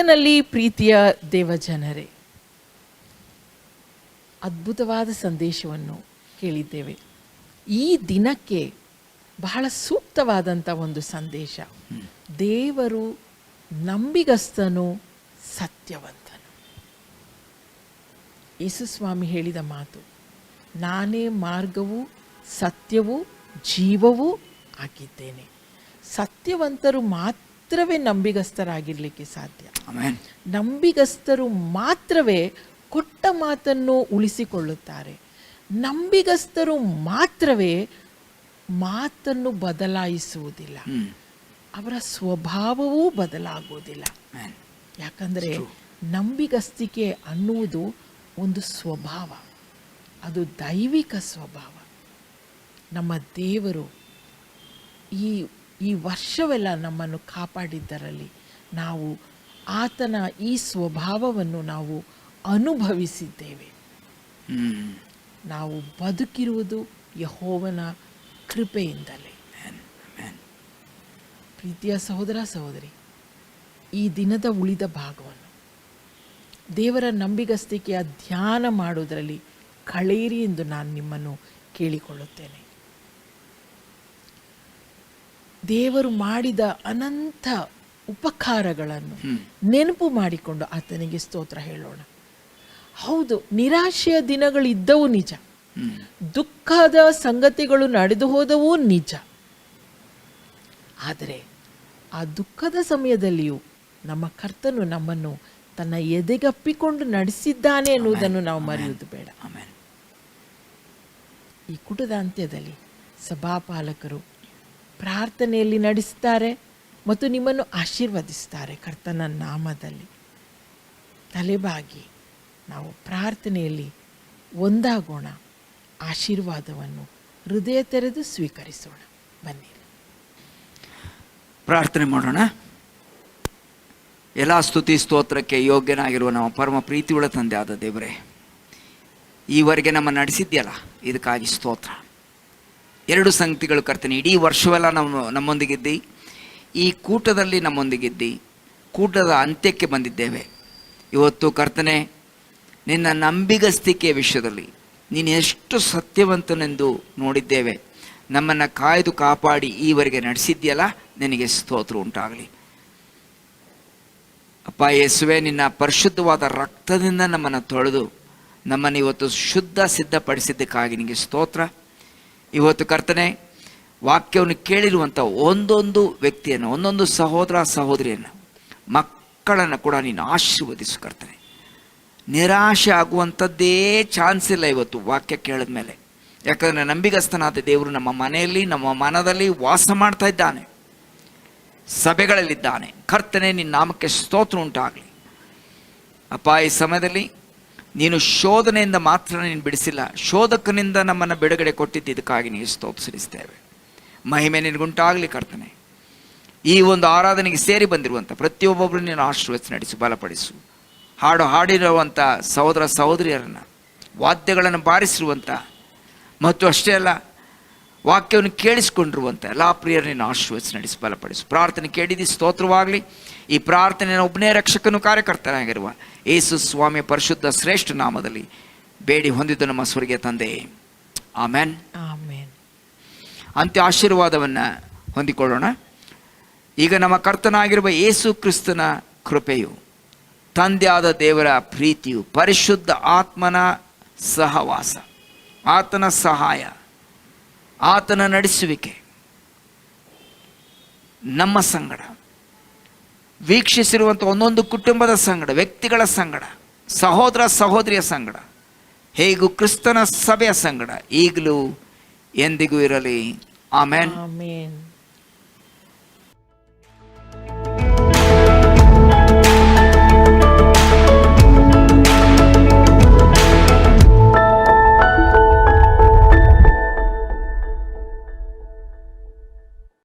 ಕರ್ತನಲ್ಲಿ ಪ್ರೀತಿಯ ದೇವಜನರೇ, ಅದ್ಭುತವಾದ ಸಂದೇಶವನ್ನು ಕೇಳಿದ್ದೇವೆ. ಈ ದಿನಕ್ಕೆ ಬಹಳ ಸೂಕ್ತವಾದಂಥ ಒಂದು ಸಂದೇಶ. ದೇವರು ನಂಬಿಗಸ್ತನು, ಸತ್ಯವಂತನು. ಯೇಸುಸ್ವಾಮಿ ಹೇಳಿದ ಮಾತು, ನಾನೇ ಮಾರ್ಗವೂ ಸತ್ಯವೂ ಜೀವವೂ ಆಗಿದ್ದೇನೆ. ಸತ್ಯವಂತರು ಮಾತ್ರವೇ ನಂಬಿಗಸ್ತರಾಗಿರ್ಲಿಕ್ಕೆ ಸಾಧ್ಯ. ಆಮೆನ್. ನಂಬಿಗಸ್ತರು ಮಾತ್ರವೇ ಕೊಟ್ಟ ಮಾತನ್ನು ಉಳಿಸಿಕೊಳ್ಳುತ್ತಾರೆ. ನಂಬಿಗಸ್ತರು ಮಾತ್ರವೇ ಮಾತನ್ನು ಬದಲಾಯಿಸುವುದಿಲ್ಲ. ಅವರ ಸ್ವಭಾವವೂ ಬದಲಾಗುವುದಿಲ್ಲ. ಯಾಕಂದರೆ ನಂಬಿಗಸ್ತಿಕೆ ಅನ್ನುವುದು ಒಂದು ಸ್ವಭಾವ, ಅದು ದೈವಿಕ ಸ್ವಭಾವ. ನಮ್ಮ ದೇವರು ಈ ವರ್ಷವೆಲ್ಲ ನಮ್ಮನ್ನು ಕಾಪಾಡಿದ್ದರಲ್ಲಿ ನಾವು ಆತನ ಈ ಸ್ವಭಾವವನ್ನು ನಾವು ಅನುಭವಿಸಿದ್ದೇವೆ. ನಾವು ಬದುಕಿರುವುದು ಯೆಹೋವನ ಕೃಪೆಯಿಂದಲೇ. ಪ್ರೀತಿಯ ಸಹೋದರ ಸಹೋದರಿ, ಈ ದಿನದ ಉಳಿದ ಭಾಗವನ್ನು ದೇವರ ನಂಬಿಗಸ್ತಿಕೆಯ ಧ್ಯಾನ ಮಾಡುವುದರಲ್ಲಿ ಕಳೆಯಿರಿ ಎಂದು ನಾನು ನಿಮ್ಮನ್ನು ಕೇಳಿಕೊಳ್ಳುತ್ತೇನೆ. ದೇವರು ಮಾಡಿದ ಅನಂತ ಉಪಕಾರಗಳನ್ನು ನೆನಪು ಮಾಡಿಕೊಂಡು ಆತನಿಗೆ ಸ್ತೋತ್ರ ಹೇಳೋಣ. ಹೌದು, ನಿರಾಶೆಯ ದಿನಗಳಿದ್ದವು ನಿಜ, ದುಃಖದ ಸಂಗತಿಗಳು ನಡೆದು ಹೋದವೂ ನಿಜ. ಆದರೆ ಆ ದುಃಖದ ಸಮಯದಲ್ಲಿಯೂ ನಮ್ಮ ಕರ್ತನು ನಮ್ಮನ್ನು ತನ್ನ ಎದೆಗಪ್ಪಿಕೊಂಡು ನಡೆಸಿದ್ದಾನೆ ಎನ್ನುವುದನ್ನು ನಾವು ಮರೆಯುವುದು ಬೇಡ. ಈ ಕೂಟದ ಅಂತ್ಯದಲ್ಲಿ ಸಭಾಪಾಲಕರು ಪ್ರಾರ್ಥನೆಯಲ್ಲಿ ನಡೆಸುತ್ತಾರೆ ಮತ್ತು ನಿಮ್ಮನ್ನು ಆಶೀರ್ವದಿಸ್ತಾರೆ. ಕರ್ತನ ನಾಮದಲ್ಲಿ ತಲೆಬಾಗಿ ನಾವು ಪ್ರಾರ್ಥನೆಯಲ್ಲಿ ಒಂದಾಗೋಣ. ಆಶೀರ್ವಾದವನ್ನು ಹೃದಯ ತೆರೆದು ಸ್ವೀಕರಿಸೋಣ. ಬನ್ನಿ ಪ್ರಾರ್ಥನೆ ಮಾಡೋಣ. ಎಲ್ಲ ಸ್ತುತಿ ಸ್ತೋತ್ರಕ್ಕೆ ಯೋಗ್ಯನಾಗಿರುವ ನಮ್ಮ ಪರಮ ಪ್ರೀತಿಯುಳ್ಳ ತಂದೆ ಆದ ದೇವರೇ, ಈವರೆಗೆ ನಮ್ಮ ನಡೆಸಿದ್ಯಲ್ಲ, ಇದಕ್ಕಾಗಿ ಸ್ತೋತ್ರ. ಎರಡು ಸಂಗತಿಗಳು ಕರ್ತನೆ, ಇಡೀ ವರ್ಷವೆಲ್ಲ ನಮ್ಮೊಂದಿಗಿದ್ದಿ, ಈ ಕೂಟದಲ್ಲಿ ನಮ್ಮೊಂದಿಗಿದ್ದಿ, ಕೂಟದ ಅಂತ್ಯಕ್ಕೆ ಬಂದಿದ್ದೇವೆ. ಇವತ್ತು ಕರ್ತನೆ, ನಿನ್ನ ನಂಬಿಗಸ್ತಿಕೆಯ ವಿಷಯದಲ್ಲಿ ನೀನು ಎಷ್ಟು ಸತ್ಯವಂತನೆಂದು ನೋಡಿದ್ದೇವೆ. ನಮ್ಮನ್ನು ಕಾಯ್ದು ಕಾಪಾಡಿ ಈವರೆಗೆ ನಡೆಸಿದ್ಯಲ್ಲ, ನಿನಗೆ ಸ್ತೋತ್ರ ಉಂಟಾಗಲಿ. ಅಪ್ಪ ಯೇಸುವೆ, ನಿನ್ನ ಪರಿಶುದ್ಧವಾದ ರಕ್ತದಿಂದ ನಮ್ಮನ್ನು ತೊಳೆದು ನಮ್ಮನ್ನು ಇವತ್ತು ಶುದ್ಧ ಸಿದ್ಧಪಡಿಸಿದ್ದಕ್ಕಾಗಿ ನಿನಗೆ ಸ್ತೋತ್ರ. ಇವತ್ತು ಕರ್ತನೆ, ವಾಕ್ಯವನ್ನು ಕೇಳಿರುವಂಥ ಒಂದೊಂದು ವ್ಯಕ್ತಿಯನ್ನು, ಒಂದೊಂದು ಸಹೋದರ ಸಹೋದರಿಯನ್ನು, ಮಕ್ಕಳನ್ನು ಕೂಡ ನೀನು ಆಶೀರ್ವದಿಸು ಕರ್ತನೆ. ನಿರಾಶೆ ಆಗುವಂಥದ್ದೇ ಚಾನ್ಸ್ ಇಲ್ಲ ಇವತ್ತು ವಾಕ್ಯ ಕೇಳಿದ ಮೇಲೆ. ಯಾಕಂದರೆ ನಂಬಿಗಸ್ತನಾದ ದೇವರು ನಮ್ಮ ಮನೆಯಲ್ಲಿ, ನಮ್ಮ ಮನದಲ್ಲಿ ವಾಸ ಮಾಡ್ತಾ ಇದ್ದಾನೆ, ಸಭೆಗಳಲ್ಲಿದ್ದಾನೆ. ಕರ್ತನೆ, ನಿನ್ನ ನಾಮಕ್ಕೆ ಸ್ತೋತ್ರ ಉಂಟಾಗಲಿ. ಅಪ್ಪ, ಈ ಸಮಯದಲ್ಲಿ ನೀನು ಶೋಧನೆಯಿಂದ ಮಾತ್ರ ನೀನು ಬಿಡಿಸಿಲ್ಲ, ಶೋಧಕನಿಂದ ನಮ್ಮನ್ನು ಬಿಡುಗಡೆ ಕೊಟ್ಟಿದ್ದಕ್ಕಾಗಿ ನೀವು ಸ್ತೋತ್ರಿಸ್ತೇವೆ. ಮಹಿಮೆ ನಿನಗುಂಟಾಗಲಿ ಕರ್ತನೆ. ಈ ಒಂದು ಆರಾಧನೆಗೆ ಸೇರಿ ಬಂದಿರುವಂಥ ಪ್ರತಿಯೊಬ್ಬೊಬ್ಬರು ನೀನು ಆಶೀರ್ವದಿಸಿ ನಡೆಸು, ಬಲಪಡಿಸು. ಹಾಡಿರುವಂಥ ಸಹೋದರ ಸಹೋದರಿಯರನ್ನು, ವಾದ್ಯಗಳನ್ನು ಬಾರಿಸಿರುವಂಥ ಮತ್ತು ಅಷ್ಟೇ ಅಲ್ಲ ವಾಕ್ಯವನ್ನು ಕೇಳಿಸಿಕೊಂಡಿರುವಂಥ ಎಲ್ಲ ಪ್ರಿಯರನ್ನು ಆಶೀರ್ವದಿಸಿ ನಡೆಸಿ, ಬಲಪಡಿಸು. ಪ್ರಾರ್ಥನೆ ಕೇಳಿದ್ದು ಸ್ತೋತ್ರವಾಗಲಿ. ಈ ಪ್ರಾರ್ಥನೆಯ ಒಬ್ಬನೇ ರಕ್ಷಕನು ಕಾರ್ಯಕರ್ತನಾಗಿರುವ ಯೇಸು ಸ್ವಾಮಿಯ ಪರಿಶುದ್ಧ ಶ್ರೇಷ್ಠ ನಾಮದಲ್ಲಿ ಬೇಡಿ ಹೊಂದಿದ್ದು ನಮ್ಮ ಸ್ವರ್ಗೀಯ ತಂದೆ. ಆಮೆನ್. ಆಮೆನ್. ಅಂತ್ಯ ಆಶೀರ್ವಾದವನ್ನು ಹೊಂದಿಕೊಳ್ಳೋಣ. ಈಗ ನಮ್ಮ ಕರ್ತನಾಗಿರುವ ಯೇಸು ಕ್ರಿಸ್ತನ ಕೃಪೆಯು, ತಂದೆಯಾದ ದೇವರ ಪ್ರೀತಿಯು, ಪರಿಶುದ್ಧ ಆತ್ಮನ ಸಹವಾಸ, ಆತನ ಸಹಾಯ, ಆತನ ನಡೆಸುವಿಕೆ ನಮ್ಮ ಸಂಗಡ, ವೀಕ್ಷಿಸಿರುವಂಥ ಒಂದೊಂದು ಕುಟುಂಬದ ಸಂಗಡ, ವ್ಯಕ್ತಿಗಳ ಸಂಗಡ, ಸಹೋದರ ಸಹೋದರಿಯ ಸಂಗಡ, ಹೇಗೂ ಕ್ರಿಸ್ತನ ಸಭೆಯ ಸಂಗಡ ಈಗಲೂ ಎಂದಿಗೂ ಇರಲಿ. ಆಮೆನ್. ಆಮೆನ್.